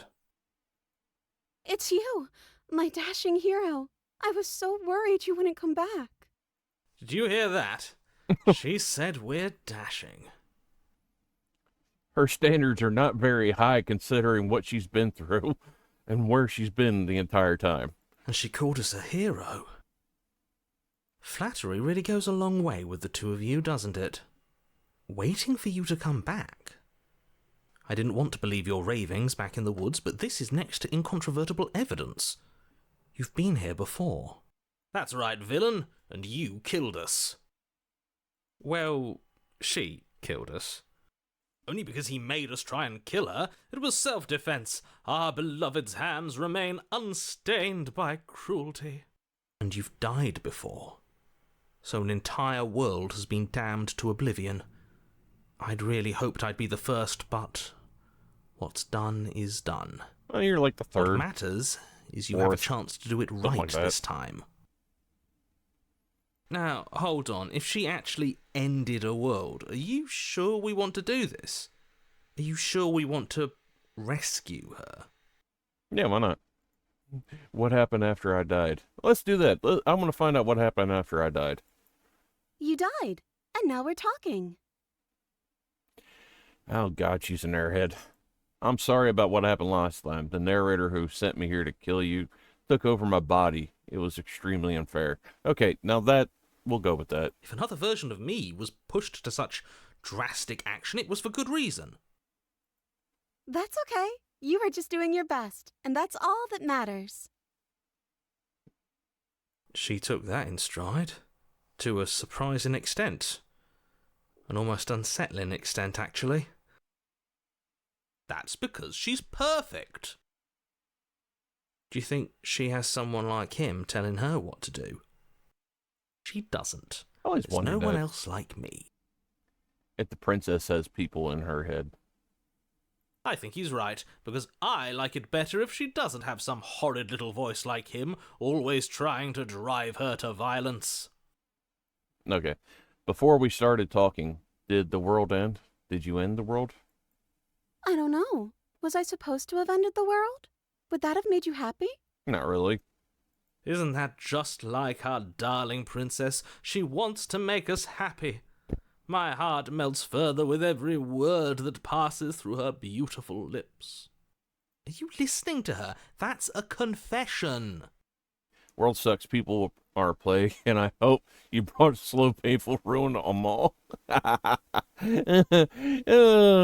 It's you, my dashing hero. I was so worried you wouldn't come back. Did you hear that? She said we're dashing. Her standards are not very high considering what she's been through and where she's been the entire time. And she called us a hero. Flattery really goes a long way with the two of you, doesn't it? Waiting for you to come back. I didn't want to believe your ravings back in the woods, but this is next to incontrovertible evidence. You've been here before. That's right, villain, and you killed us. Well, she killed us. Only because he made us try and kill her. It was self-defense. Our beloved's hands remain unstained by cruelty. And you've died before. So an entire world has been damned to oblivion. I'd really hoped I'd be the first, but what's done is done. Well, you're like the third. What matters is you have a chance to do it right like that. this time. Now, hold on. If she actually ended a world, are you sure we want to do this? Are you sure we want to rescue her? Yeah, why not? What happened after I died? Let's do that. I'm going to find out what happened after I died. You died, and now we're talking. Oh, God, she's an airhead. I'm sorry about what happened last time. The narrator who sent me here to kill you took over my body. It was extremely unfair. Okay, now we'll go with that. If another version of me was pushed to such drastic action, it was for good reason. That's okay. You were just doing your best, and that's all that matters. She took that in stride. To a surprising extent. An almost unsettling extent, actually. That's because she's perfect. Do you think she has someone like him telling her what to do? She doesn't. Always There's wondered no one that. else like me. If the princess has people in her head. I think he's right, because I like it better if she doesn't have some horrid little voice like him, always trying to drive her to violence. Okay. Before we started talking, did the world end? Did you end the world? I don't know. Was I supposed to have ended the world? Would that have made you happy? Not really. Isn't that just like our darling princess? She wants to make us happy. My heart melts further with every word that passes through her beautiful lips. Are you listening to her? That's a confession. World sucks. People are a plague, and I hope you brought slow, painful ruin on them all.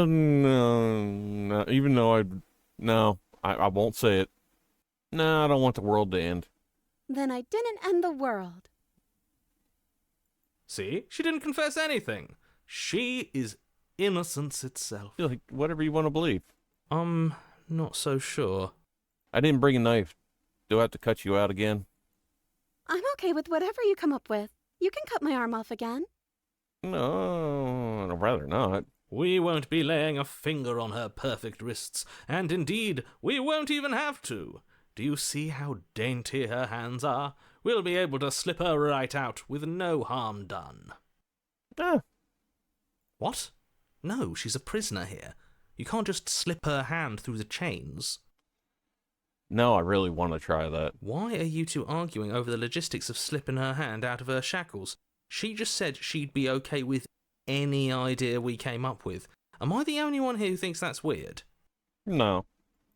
No, even though I won't say it. No, I don't want the world to end. Then I didn't end the world. See? She didn't confess anything. She is innocence itself. Like, whatever you want to believe. Not so sure. I didn't bring a knife. Do I have to cut you out again? I'm okay with whatever you come up with. You can cut my arm off again. No, I'd rather not. We won't be laying a finger on her perfect wrists, and indeed, we won't even have to. Do you see how dainty her hands are? We'll be able to slip her right out with no harm done. Ah. What? No, she's a prisoner here. You can't just slip her hand through the chains. No, I really want to try that. Why are you two arguing over the logistics of slipping her hand out of her shackles? She just said she'd be okay with any idea we came up with. Am I the only one here who thinks that's weird? No.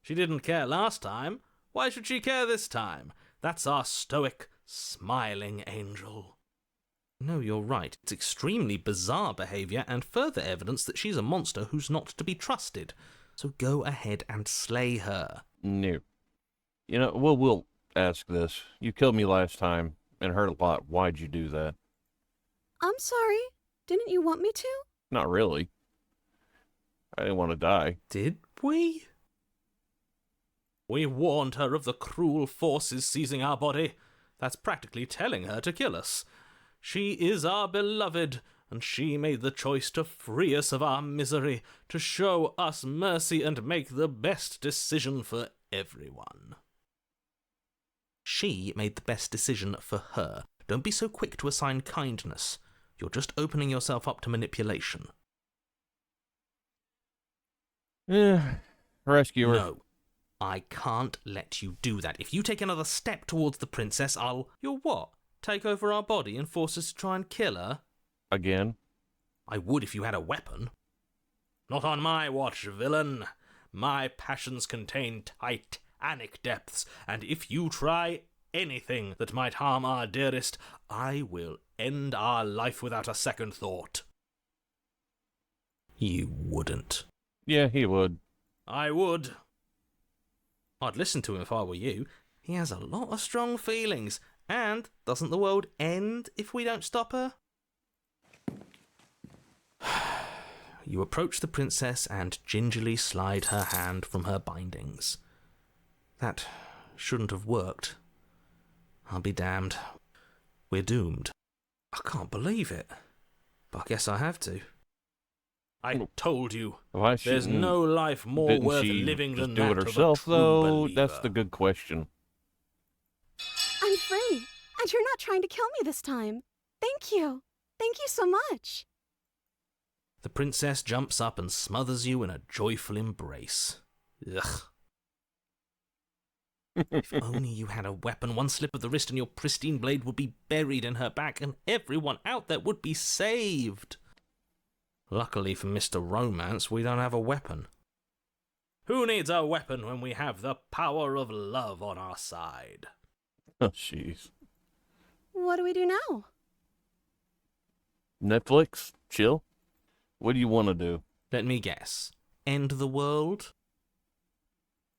She didn't care last time. Why should she care this time? That's our stoic, smiling angel. No, you're right. It's extremely bizarre behaviour and further evidence that she's a monster who's not to be trusted. So go ahead and slay her. No. You know, we'll ask this. You killed me last time and hurt a lot. Why'd you do that? I'm sorry. Didn't you want me to? Not really. I didn't want to die. Did we? We warned her of the cruel forces seizing our body. That's practically telling her to kill us. She is our beloved, and she made the choice to free us of our misery, to show us mercy and make the best decision for everyone. She made the best decision for her. Don't be so quick to assign kindness. You're just opening yourself up to manipulation. Rescuer. No. I can't let you do that. If you take another step towards the princess, I'll... You'll what? Take over our body and force us to try and kill her? Again? I would if you had a weapon. Not on my watch, villain. My passions contain titanic depths, and if you try anything that might harm our dearest, I will end our life without a second thought. You wouldn't. Yeah, he would. I would. I'd listen to him if I were you. He has a lot of strong feelings. And doesn't the world end if we don't stop her? You approach the princess and gingerly slide her hand from her bindings. That shouldn't have worked. I'll be damned. We're doomed. I can't believe it. But I guess I have to. I told you, there's no life more worth living than that of a true believer. Didn't she do it herself, though? That's the good question. I'm free, and you're not trying to kill me this time. Thank you. Thank you so much. The princess jumps up and smothers you in a joyful embrace. Ugh. If only you had a weapon, one slip of the wrist and your pristine blade would be buried in her back and everyone out there would be saved. Luckily for Mr. Romance, we don't have a weapon. Who needs a weapon when we have the power of love on our side? Oh, jeez. What do we do now? Netflix? Chill? What do you want to do? Let me guess. End the world?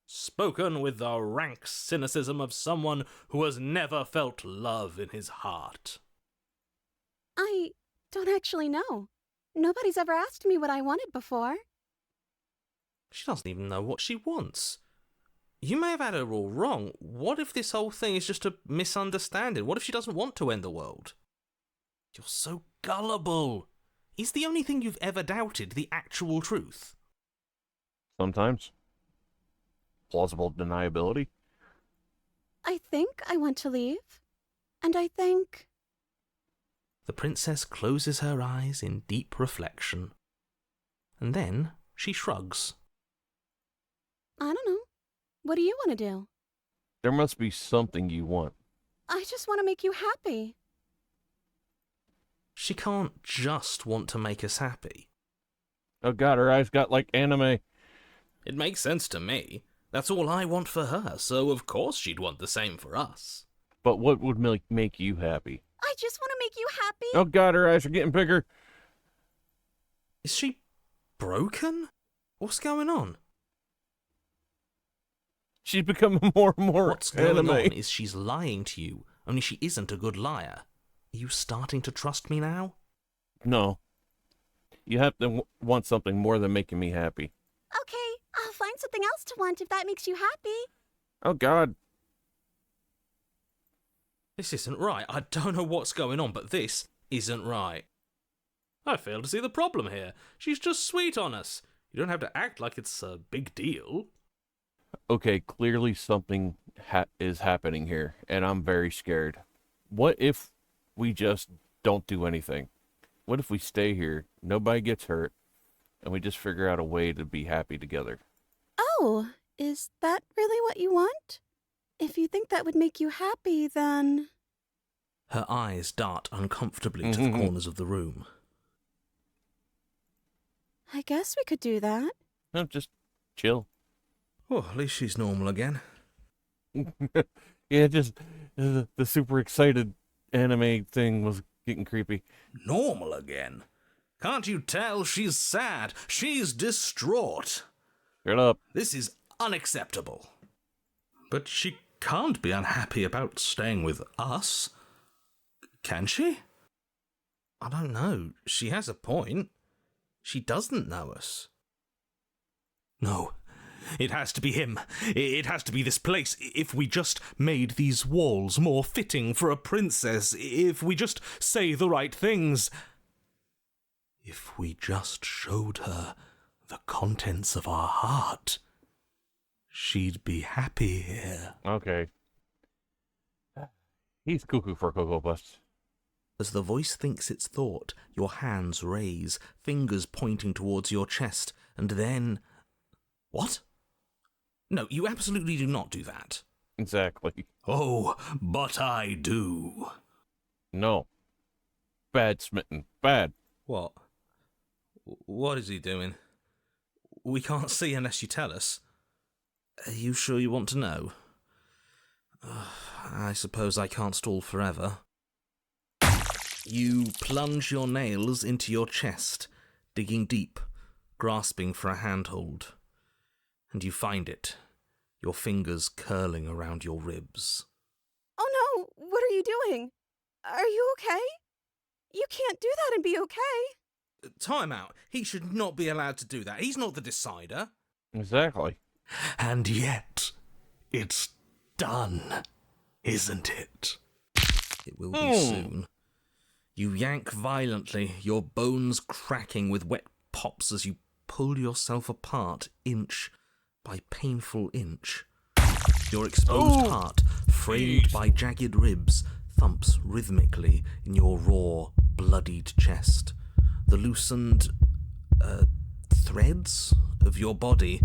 Spoken with the rank cynicism of someone who has never felt love in his heart. I don't actually know. Nobody's ever asked me what I wanted before. She doesn't even know what she wants. You may have had her all wrong. What if this whole thing is just a misunderstanding? What if she doesn't want to end the world? You're so gullible. Is the only thing you've ever doubted the actual truth? Sometimes. Plausible deniability. I think I want to leave. And I think... The princess closes her eyes in deep reflection. And then she shrugs. I don't know. What do you want to do? There must be something you want. I just want to make you happy. She can't just want to make us happy. Oh god, her eyes got like anime. It makes sense to me. That's all I want for her, so of course she'd want the same for us. But what would make you happy? I just want to make you happy. Oh god, her eyes are getting bigger. Is she broken? What's going on? She's becoming more and more What's going anime. on is she's lying to you, only she isn't a good liar. Are you starting to trust me now? No. You have to want something more than making me happy. Okay, I'll find something else to want if that makes you happy. Oh god. This isn't right. I don't know what's going on, but this isn't right. I fail to see the problem here. She's just sweet on us. You don't have to act like it's a big deal. Okay, clearly something is happening here, and I'm very scared. What if we just don't do anything? What if we stay here, nobody gets hurt, and we just figure out a way to be happy together? Oh, is that really what you want? If you think that would make you happy, then... Her eyes dart uncomfortably to the corners of the room. I guess we could do that. No, just chill. Oh, at least she's normal again. Yeah, just the super excited anime thing was getting creepy. Normal again? Can't you tell she's sad? She's distraught. Shut up. This is unacceptable. But she can't be unhappy about staying with us. Can she? I don't know. She has a point. She doesn't know us. No. It has to be him. It has to be this place. If we just made these walls more fitting for a princess, if we just say the right things, if we just showed her the contents of our heart, she'd be happy here. Okay. He's cuckoo for Cocoa Puffs. As the voice thinks its thought, your hands raise, fingers pointing towards your chest, and then... What? No, you absolutely do not do that. Exactly. Oh, but I do. No. Bad, Smitten. Bad. What? What is he doing? We can't see unless you tell us. Are you sure you want to know? I suppose I can't stall forever. You plunge your nails into your chest, digging deep, grasping for a handhold. And you find it, your fingers curling around your ribs. Oh no, what are you doing? Are you okay? You can't do that and be okay. Time out. He should not be allowed to do that. He's not the decider. Exactly. And yet, it's done, isn't it? It will be soon. You yank violently, your bones cracking with wet pops as you pull yourself apart inch by painful inch. Your exposed heart, framed by jagged ribs, thumps rhythmically in your raw, bloodied chest. The loosened threads of your body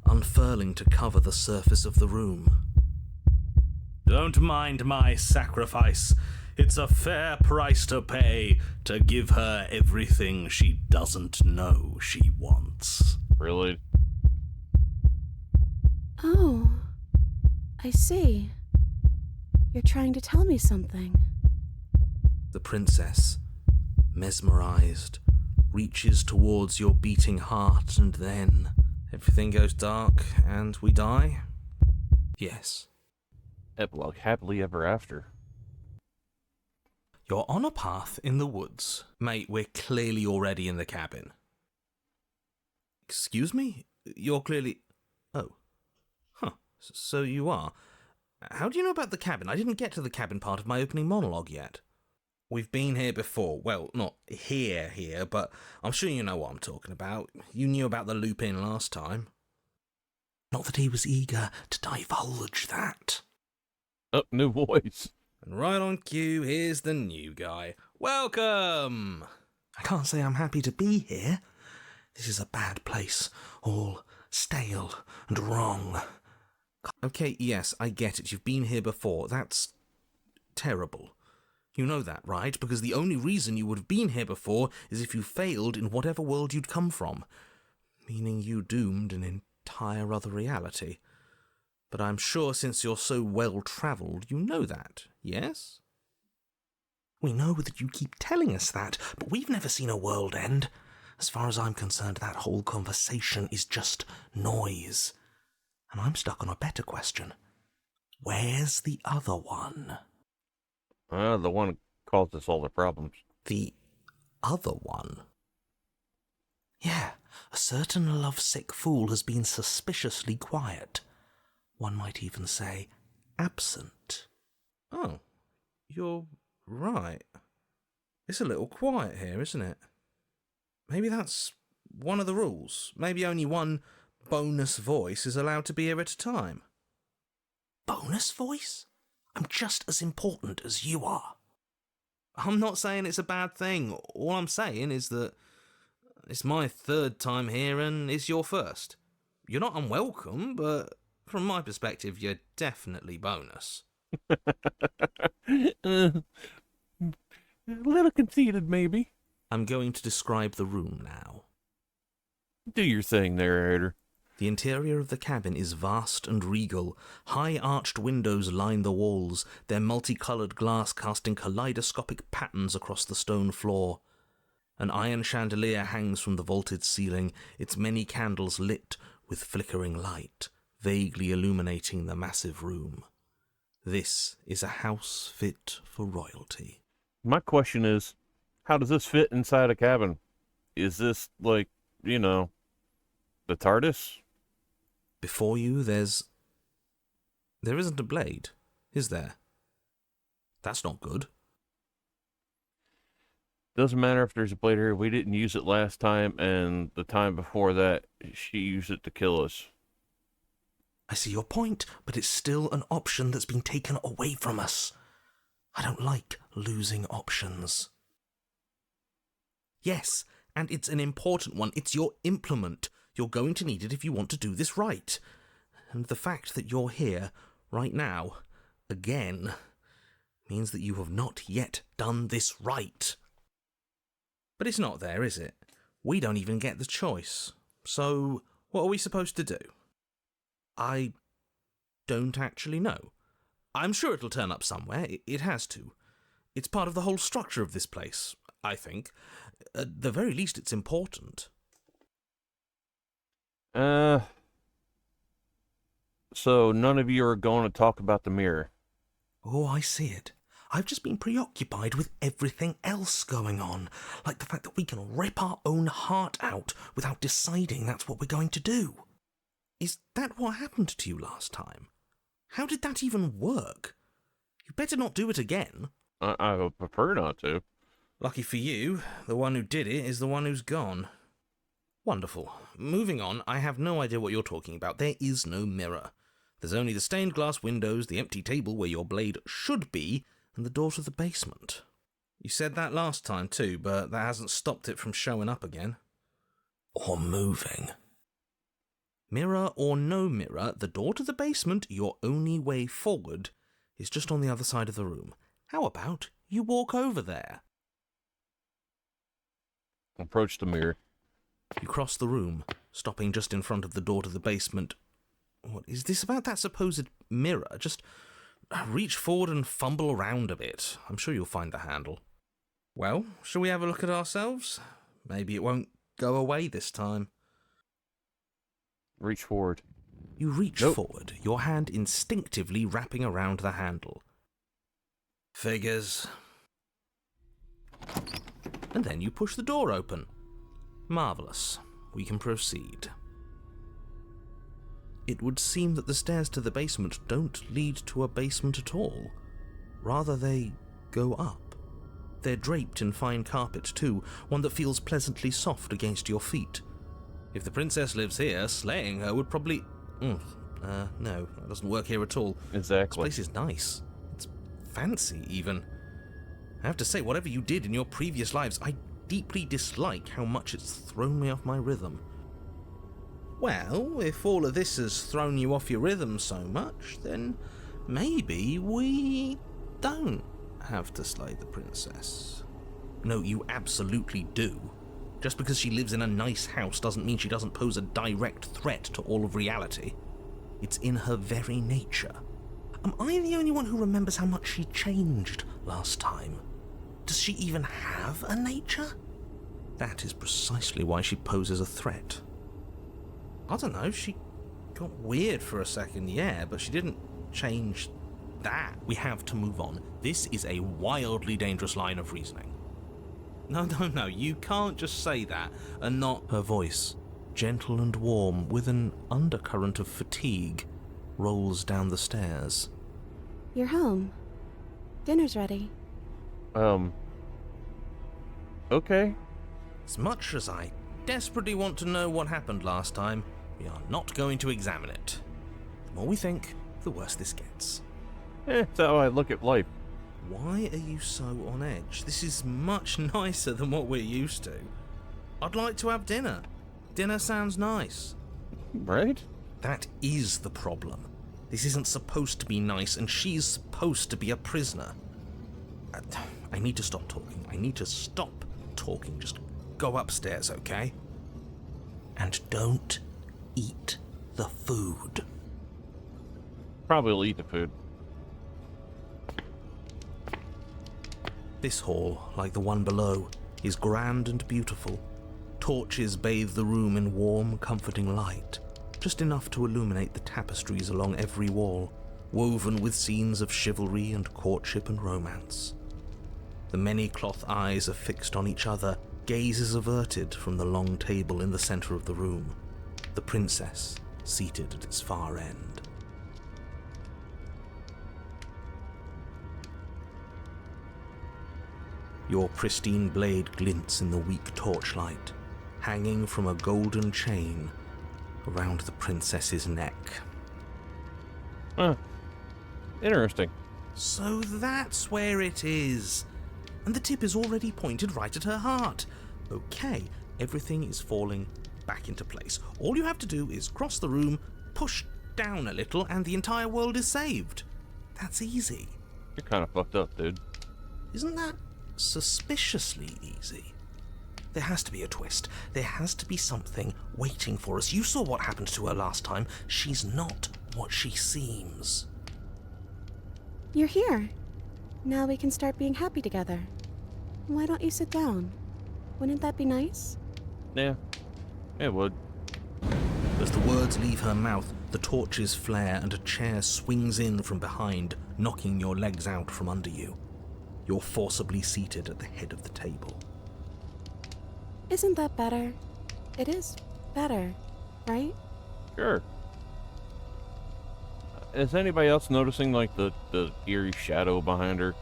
unfurling to cover the surface of the room. Don't mind my sacrifice. It's a fair price to pay to give her everything she doesn't know she wants. Really? Oh, I see. You're trying to tell me something. The princess, mesmerized, reaches towards your beating heart, and then everything goes dark and we die? Yes. Epilogue. Happily ever after. You're on a path in the woods. Mate, we're clearly already in the cabin. Excuse me? You're clearly... Oh. Huh. So you are. How do you know about the cabin? I didn't get to the cabin part of my opening monologue yet. We've been here before. Well, not here, but I'm sure you know what I'm talking about. You knew about the loop-in last time. Not that he was eager to divulge that. Oh, new voice. And right on cue, here's the new guy. Welcome! I can't say I'm happy to be here. This is a bad place. All stale and wrong. Okay, yes, I get it. You've been here before. That's terrible. You know that, right? Because the only reason you would have been here before is if you failed in whatever world you'd come from. Meaning you doomed an entire other reality. But I'm sure since you're so well-travelled, you know that, yes? We know that you keep telling us that, but we've never seen a world end. As far as I'm concerned, that whole conversation is just noise. And I'm stuck on a better question. Where's the other one? The one who caused us all the problems. The other one? Yeah, a certain lovesick fool has been suspiciously quiet. One might even say absent. Oh, you're right. It's a little quiet here, isn't it? Maybe that's one of the rules. Maybe only one bonus voice is allowed to be here at a time. Bonus voice? I'm just as important as you are. I'm not saying it's a bad thing. All I'm saying is that it's my third time here and it's your first. You're not unwelcome, but from my perspective, you're definitely bonus. A little conceited, maybe. I'm going to describe the room now. Do your thing, narrator. The interior of the cabin is vast and regal. High arched windows line the walls, their multicoloured glass casting kaleidoscopic patterns across the stone floor. An iron chandelier hangs from the vaulted ceiling, its many candles lit with flickering light, vaguely illuminating the massive room. This is a house fit for royalty. My question is, how does this fit inside a cabin? Is this like, the TARDIS? Before you, there isn't a blade, is there? That's not good. Doesn't matter if there's a blade here. We didn't use it last time, and the time before that, she used it to kill us. I see your point, but it's still an option that's been taken away from us. I don't like losing options. Yes, and it's an important one. It's your implement. You're going to need it if you want to do this right. And the fact that you're here, right now, again, means that you have not yet done this right. But it's not there, is it? We don't even get the choice. So, what are we supposed to do? I don't actually know. I'm sure it'll turn up somewhere. It has to. It's part of the whole structure of this place, I think. At the very least, it's important. So none of you are going to talk about the mirror? Oh, I see it. I've just been preoccupied with everything else going on, like the fact that we can rip our own heart out without deciding that's what we're going to do. Is that what happened to you last time? How did that even work? You better not do it again. I would prefer not to. Lucky for you, the one who did it is the one who's gone. Wonderful. Moving on, I have no idea what you're talking about. There is no mirror. There's only the stained glass windows, the empty table where your blade should be, and the door to the basement. You said that last time too, but that hasn't stopped it from showing up again. Or moving. Mirror or no mirror, the door to the basement, your only way forward, is just on the other side of the room. How about you walk over there? Approach the mirror. You cross the room, stopping just in front of the door to the basement. What is this about that supposed mirror? Just reach forward and fumble around a bit. I'm sure you'll find the handle. Well, shall we have a look at ourselves? Maybe it won't go away this time. Reach forward. You reach forward, your hand instinctively wrapping around the handle. Figures. And then you push the door open. Marvellous. We can proceed. It would seem that the stairs to the basement don't lead to a basement at all. Rather, they go up. They're draped in fine carpet too, one that feels pleasantly soft against your feet. If the princess lives here, slaying her would probably... no, that doesn't work here at all. Exactly. This place is nice. It's fancy, even. I have to say, whatever you did in your previous lives, I deeply dislike how much it's thrown me off my rhythm. Well, if all of this has thrown you off your rhythm so much, then maybe we don't have to slay the princess. No, you absolutely do. Just because she lives in a nice house doesn't mean she doesn't pose a direct threat to all of reality. It's in her very nature. Am I the only one who remembers how much she changed last time? Does she even have a nature? That is precisely why she poses a threat. I don't know, she got weird for a second, yeah, but she didn't change that. We have to move on. This is a wildly dangerous line of reasoning. No, you can't just say that and not... Her voice, gentle and warm, with an undercurrent of fatigue, rolls down the stairs. You're home. Dinner's ready. Okay. As much as I desperately want to know what happened last time, we are not going to examine it. The more we think, the worse this gets. That's how I look at life. Why are you so on edge? This is much nicer than what we're used to. I'd like to have dinner. Dinner sounds nice. Right? That is the problem. This isn't supposed to be nice, and she's supposed to be a prisoner. I need to stop talking. Just go upstairs, okay? And don't eat the food. Probably will eat the food. This hall, like the one below, is grand and beautiful. Torches bathe the room in warm, comforting light, just enough to illuminate the tapestries along every wall, woven with scenes of chivalry and courtship and romance. The many cloth eyes are fixed on each other, gazes averted from the long table in the center of the room, the princess seated at its far end. Your pristine blade glints in the weak torchlight, hanging from a golden chain around the princess's neck. Interesting. So that's where it is. And the tip is already pointed right at her heart. Okay, everything is falling back into place. All you have to do is cross the room, push down a little, and the entire world is saved. That's easy. You're kind of fucked up, dude. Isn't that suspiciously easy? There has to be a twist. There has to be something waiting for us. You saw what happened to her last time. She's not what she seems. You're here. Now we can start being happy together. Why don't you sit down? Wouldn't that be nice? Yeah, it would. As the words leave her mouth, the torches flare and a chair swings in from behind, knocking your legs out from under you. You're forcibly seated at the head of the table. Isn't that better? It is better, right? Sure. Is anybody else noticing, like, the eerie shadow behind her?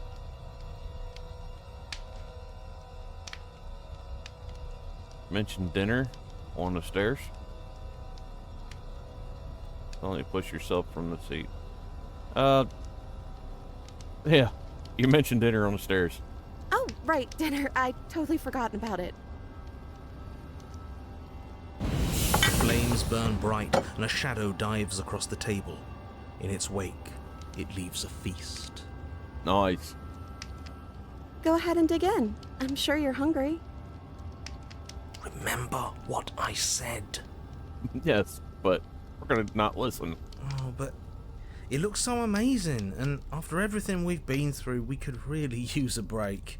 Mentioned dinner on the stairs. Only push yourself from the seat. Yeah, you mentioned dinner on the stairs. Oh, right, dinner. I'd totally forgotten about it. Flames burn bright and a shadow dives across the table. In its wake, it leaves a feast. Nice. Go ahead and dig in. I'm sure you're hungry. Remember what I said. Yes, but we're gonna not listen. Oh, but it looks so amazing, and after everything we've been through, we could really use a break.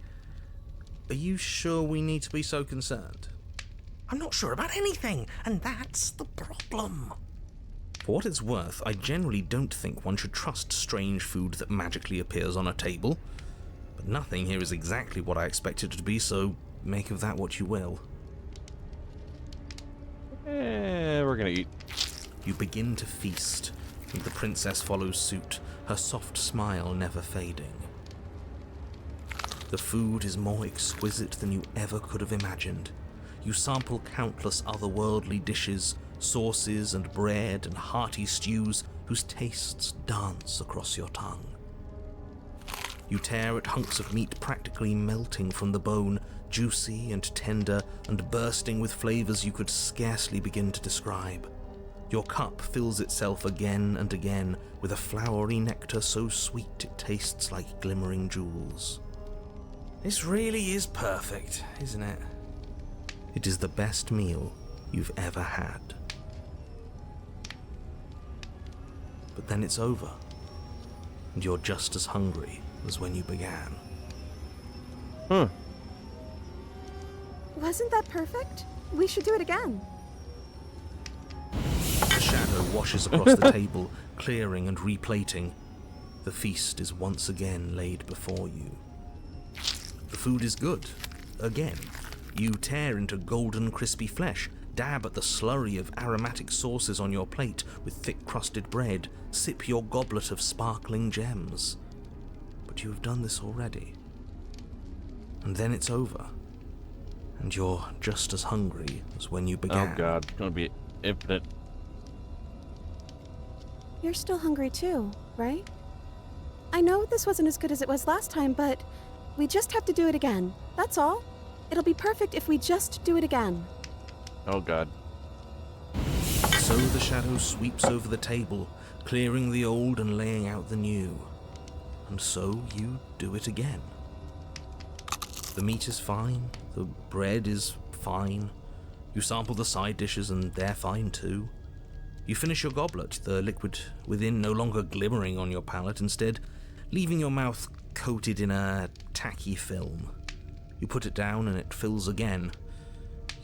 Are you sure we need to be so concerned? I'm not sure about anything, and that's the problem. For what it's worth, I generally don't think one should trust strange food that magically appears on a table. But nothing here is exactly what I expected it to be, so make of that what you will. We're gonna eat. You begin to feast, and the princess follows suit, her soft smile never fading. The food is more exquisite than you ever could have imagined. You sample countless otherworldly dishes, sauces and bread and hearty stews whose tastes dance across your tongue. You tear at hunks of meat practically melting from the bone, juicy and tender and bursting with flavors you could scarcely begin to describe. Your cup fills itself again and again with a flowery nectar so sweet it tastes like glimmering jewels. This really is perfect, isn't it? It is the best meal you've ever had. But then it's over, and you're just as hungry as when you began. Wasn't that perfect? We should do it again. The shadow washes across the table, clearing and replating. The feast is once again laid before you. The food is good. Again, you tear into golden crispy flesh, dab at the slurry of aromatic sauces on your plate with thick-crusted bread, sip your goblet of sparkling gems. But you have done this already. And then it's over. And you're just as hungry as when you began. Oh god, it's gonna be infinite. You're still hungry too, right? I know this wasn't as good as it was last time, but we just have to do it again. That's all. It'll be perfect if we just do it again. Oh god. So the shadow sweeps over the table, clearing the old and laying out the new. And so you do it again. The meat is fine, the bread is fine. You sample the side dishes and they're fine too. You finish your goblet, the liquid within no longer glimmering on your palate, instead leaving your mouth coated in a tacky film. You put it down and it fills again.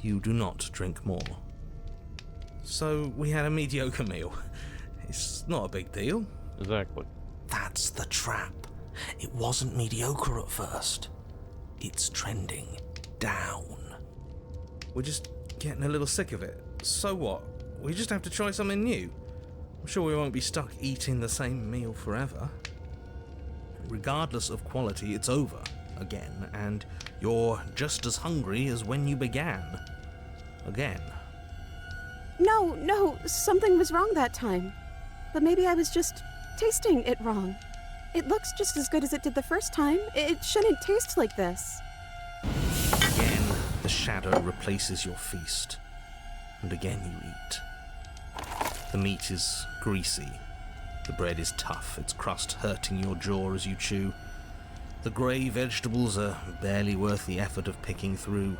You do not drink more. So we had a mediocre meal. It's not a big deal. Exactly. That's the trap. It wasn't mediocre at first. It's trending down. We're just getting a little sick of it. So what? We just have to try something new. I'm sure we won't be stuck eating the same meal forever. Regardless of quality, it's over again, and you're just as hungry as when you began. Again. No, something was wrong that time. But maybe I was just tasting it wrong. It looks just as good as it did the first time. It shouldn't taste like this. Again, the shadow replaces your feast. And again you eat. The meat is greasy. The bread is tough, its crust hurting your jaw as you chew. The grey vegetables are barely worth the effort of picking through.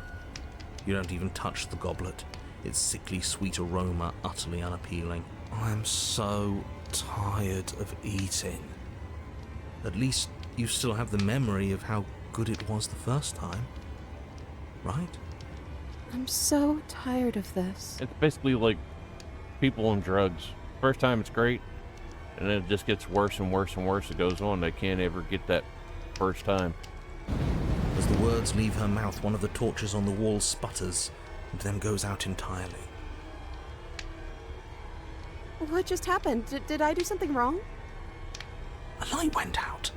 You don't even touch the goblet, its sickly sweet aroma utterly unappealing. I'm so tired of eating. At least you still have the memory of how good it was the first time, right? I'm so tired of this. It's basically like people on drugs. First time it's great, and then it just gets worse and worse and worse. It goes on. They can't ever get that first time. As the words leave her mouth, one of the torches on the wall sputters and then goes out entirely. What just happened? Did I do something wrong? A light went out.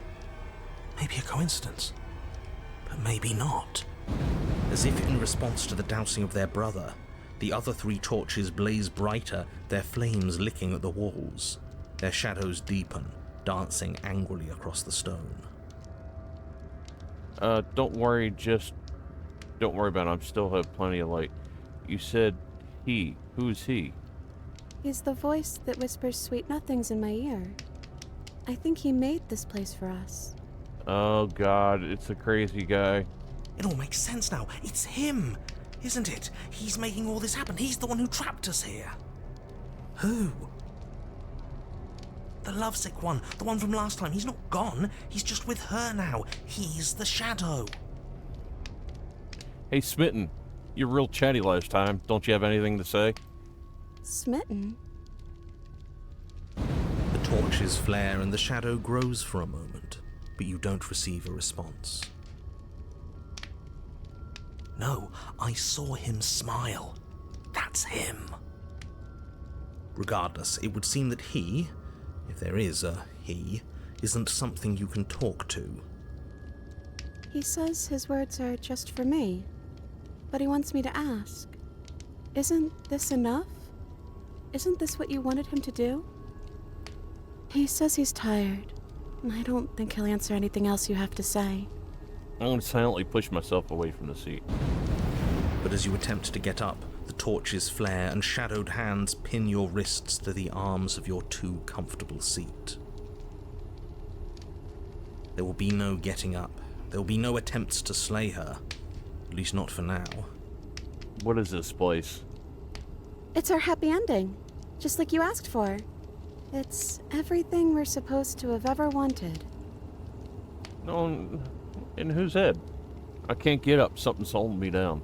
Maybe a coincidence, but maybe not. As if in response to the dousing of their brother, the other 3 torches blaze brighter, their flames licking at the walls. Their shadows deepen, dancing angrily across the stone. Don't worry, just don't worry about it. I still have plenty of light. You said he. Who's he? He's the voice that whispers sweet nothings in my ear. I think he made this place for us. Oh god, it's a crazy guy. It all makes sense now. It's him, isn't it? He's making all this happen. He's the one who trapped us here. Who? The lovesick one, the one from last time. He's not gone. He's just with her now. He's the shadow. Hey, Smitten, you're real chatty last time. Don't you have anything to say? Smitten? The torches flare and the shadow grows for a moment, but you don't receive a response. No, I saw him smile. That's him. Regardless, it would seem that he, if there is a he, isn't something you can talk to. He says his words are just for me, but he wants me to ask. Isn't this enough? Isn't this what you wanted him to do? He says he's tired. I don't think he'll answer anything else you have to say. I'm going to silently push myself away from the seat. But as you attempt to get up, The torches flare and shadowed hands pin your wrists to the arms of your too comfortable seat. There will be no getting up. There will be no attempts to slay her. At least not for now. What is this place? It's our happy ending, just like you asked for. It's everything we're supposed to have ever wanted. No, in whose head? I can't get up. Something's holding me down.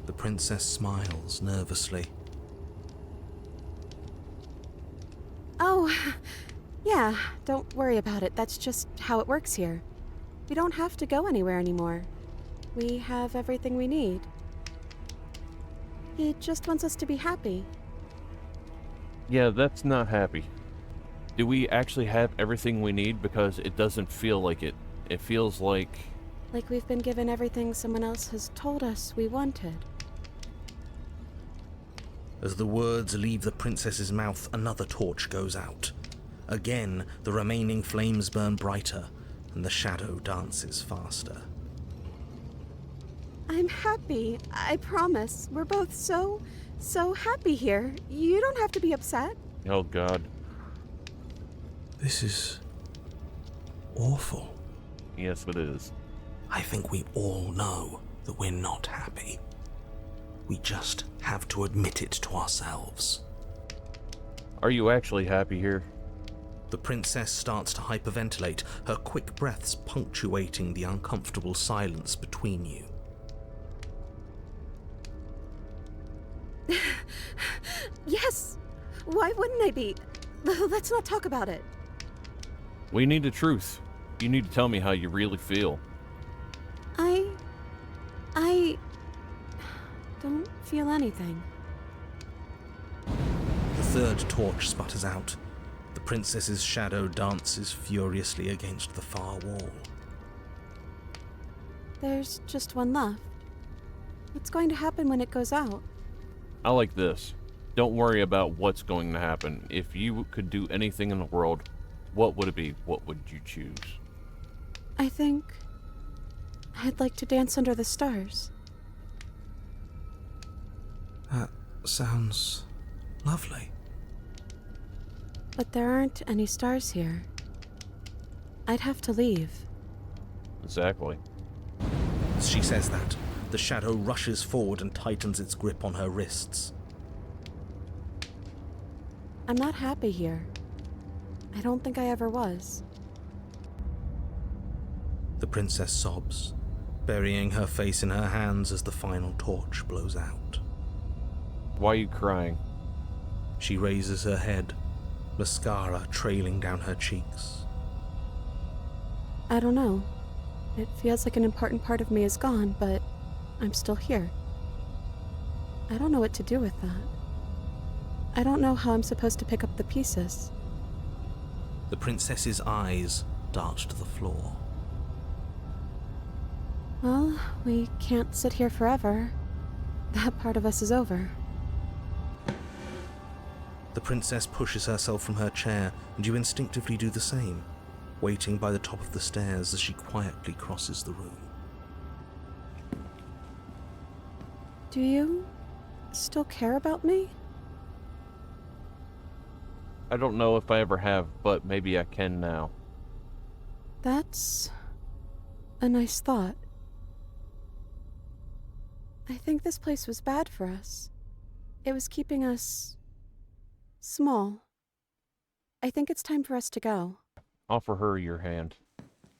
The princess smiles nervously. Oh, yeah, don't worry about it. That's just how it works here. We don't have to go anywhere anymore. We have everything we need. He just wants us to be happy. Yeah, that's not happy. Do we actually have everything we need? Because it doesn't feel like it. It feels like... Like we've been given everything someone else has told us we wanted. As the words leave the princess's mouth, another torch goes out. Again, the remaining flames burn brighter, and the shadow dances faster. I'm happy, I promise. We're both so happy here. You don't have to be upset. Oh, God. This is awful. Yes, it is. I think we all know that we're not happy. We just have to admit it to ourselves. Are you actually happy here? The princess starts to hyperventilate, her quick breaths punctuating the uncomfortable silence between you. Yes! Why wouldn't I be? Let's not talk about it. We need the truth. You need to tell me how you really feel. I don't feel anything. The third torch sputters out. The princess's shadow dances furiously against the far wall. There's just one left. What's going to happen when it goes out? I like this. Don't worry about what's going to happen. If you could do anything in the world, what would it be? What would you choose? I think I'd like to dance under the stars. That sounds lovely. But there aren't any stars here. I'd have to leave. Exactly. As she says that, the shadow rushes forward and tightens its grip on her wrists. I'm not happy here. I don't think I ever was. The princess sobs, burying her face in her hands as the final torch blows out. Why are you crying? She raises her head, mascara trailing down her cheeks. I don't know. It feels like an important part of me is gone, but I'm still here. I don't know what to do with that. I don't know how I'm supposed to pick up the pieces. The princess's eyes dart to the floor. Well, we can't sit here forever. That part of us is over. The princess pushes herself from her chair, and you instinctively do the same, waiting by the top of the stairs as she quietly crosses the room. Do you still care about me? I don't know if I ever have, but maybe I can now. That's a nice thought. I think this place was bad for us. It was keeping us small. I think it's time for us to go. Offer her your hand.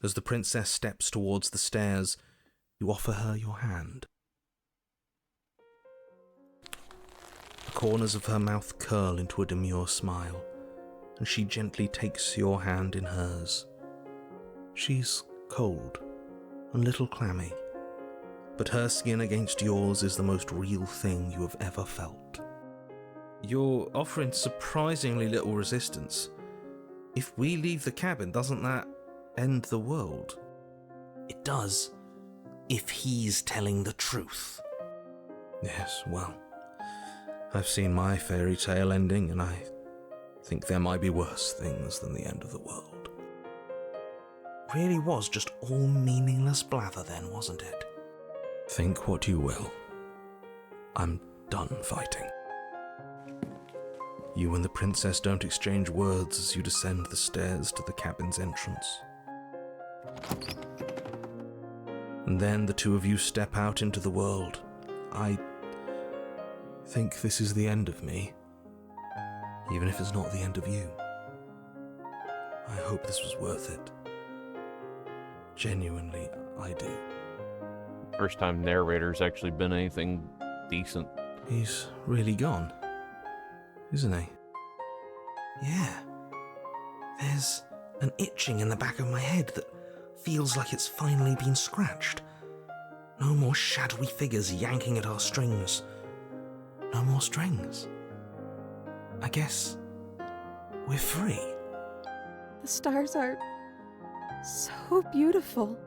As the princess steps towards the stairs, you offer her your hand. The corners of her mouth curl into a demure smile, and she gently takes your hand in hers. She's cold, and a little clammy, but her skin against yours is the most real thing you have ever felt. You're offering surprisingly little resistance. If we leave the cabin, doesn't that end the world? It does, if he's telling the truth. Yes, well, I've seen my fairy tale ending, and I think there might be worse things than the end of the world. Really was just all meaningless blather then, wasn't it? Think what you will. I'm done fighting. You and the princess don't exchange words as you descend the stairs to the cabin's entrance. And then the two of you step out into the world. I think this is the end of me, even if it's not the end of you. I hope this was worth it. Genuinely, I do. First time narrator's actually been anything decent. He's really gone, isn't he? Yeah. There's an itching in the back of my head that feels like it's finally been scratched. No more shadowy figures yanking at our strings. No more strings. I guess we're free. The stars are so beautiful.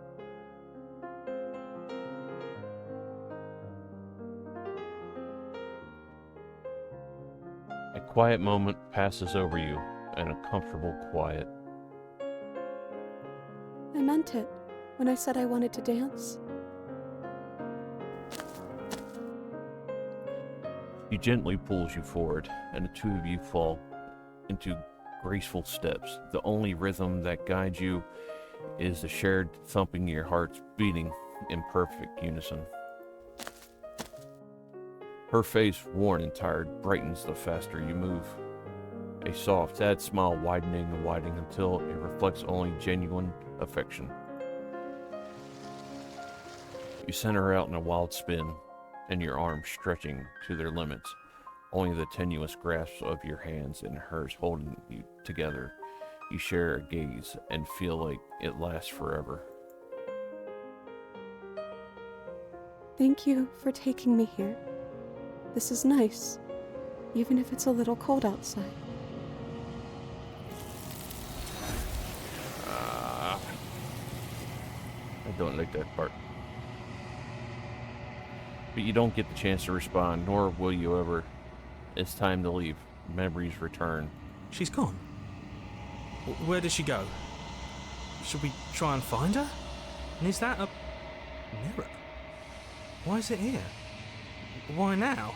A quiet moment passes over you, and a comfortable quiet. I meant it when I said I wanted to dance. He gently pulls you forward, and the two of you fall into graceful steps. The only rhythm that guides you is the shared thumping of your hearts beating in perfect unison. Her face, worn and tired, brightens the faster you move. A soft, sad smile widening and widening until it reflects only genuine affection. You send her out in a wild spin, and your arms stretching to their limits, only the tenuous grasp of your hands and hers holding you together. You share a gaze and feel like it lasts forever. Thank you for taking me here. This is nice, even if it's a little cold outside. I don't like that part. But you don't get the chance to respond, nor will you ever. It's time to leave. Memories return. She's gone. Where did she go? Should we try and find her? And is that a mirror? Why is it here? Why now?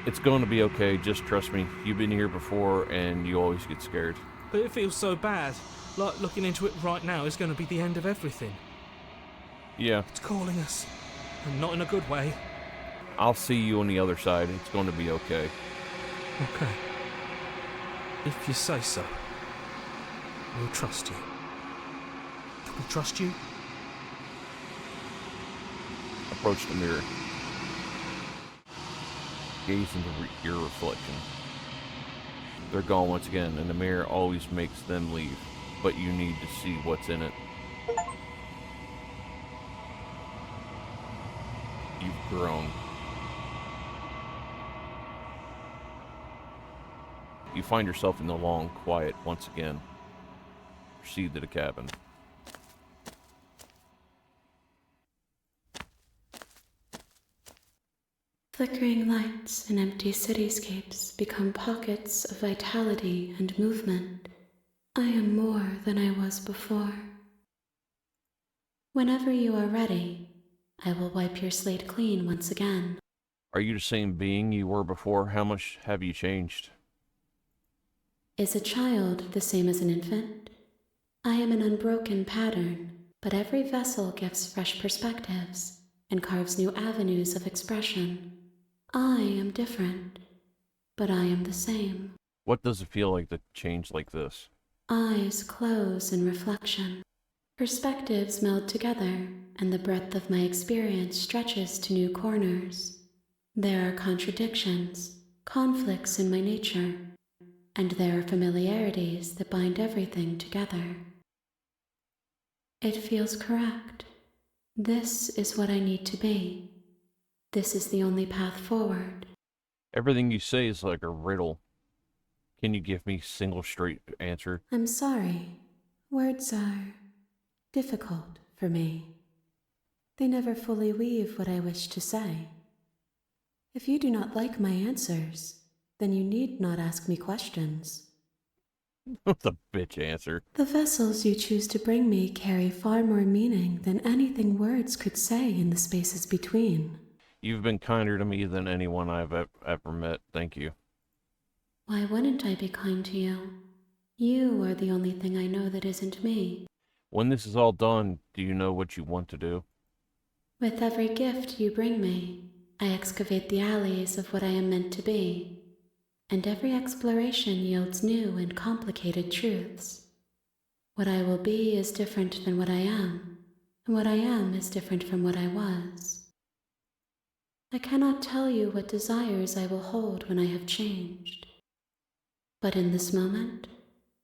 It's going to be okay, just trust me. You've been here before, and you always get scared. But it feels so bad. Like looking into it right now is going to be the end of everything. Yeah, It's calling us. And not in a good way. I'll see you on the other side. It's going to be okay. Okay. If you say so. We'll trust you. Can we trust you? Approach the mirror. Gaze into your reflection. They're gone once again, and the mirror always makes them leave, but you need to see what's in it. You've grown. You find yourself in the long quiet once again. Proceed to the cabin. Flickering lights and empty cityscapes become pockets of vitality and movement. I am more than I was before. Whenever you are ready, I will wipe your slate clean once again. Are you the same being you were before? How much have you changed? Is a child the same as an infant? I am an unbroken pattern, but every vessel gives fresh perspectives and carves new avenues of expression. I am different, but I am the same. What does it feel like to change like this? Eyes close in reflection. Perspectives meld together, and the breadth of my experience stretches to new corners. There are contradictions, conflicts in my nature, and there are familiarities that bind everything together. It feels correct. This is what I need to be. This is the only path forward. Everything you say is like a riddle. Can you give me a single straight answer? I'm sorry. Words are difficult for me. They never fully weave what I wish to say. If you do not like my answers, then you need not ask me questions. The bitch answer. The vessels you choose to bring me carry far more meaning than anything words could say in the spaces between. You've been kinder to me than anyone I've ever met. Thank you. Why wouldn't I be kind to you? You are the only thing I know that isn't me. When this is all done, do you know what you want to do? With every gift you bring me, I excavate the alleys of what I am meant to be, and every exploration yields new and complicated truths. What I will be is different than what I am, and what I am is different from what I was. I cannot tell you what desires I will hold when I have changed. But in this moment,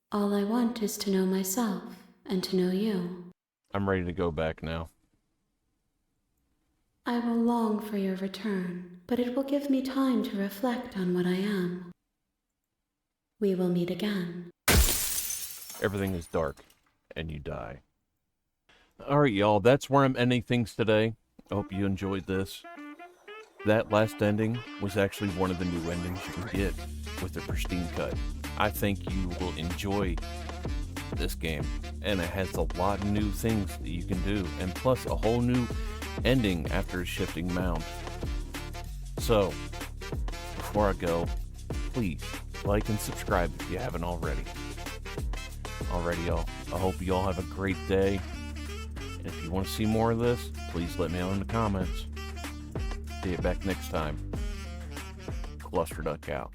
all I want is to know myself and to know you. I'm ready to go back now. I will long for your return, but it will give me time to reflect on what I am. We will meet again. Everything is dark, and you die. Alright, y'all, that's where I'm ending things today. I hope you enjoyed this. That last ending was actually one of the new endings you can get with the Pristine cut. I think you will enjoy this game, and it has a lot of new things that you can do, and plus a whole new ending after a shifting mound. So, before I go, please like and subscribe if you haven't already. Alrighty, y'all. I hope you all have a great day. And if you want to see more of this, please let me know in the comments. See you back next time. Cluster Duck out.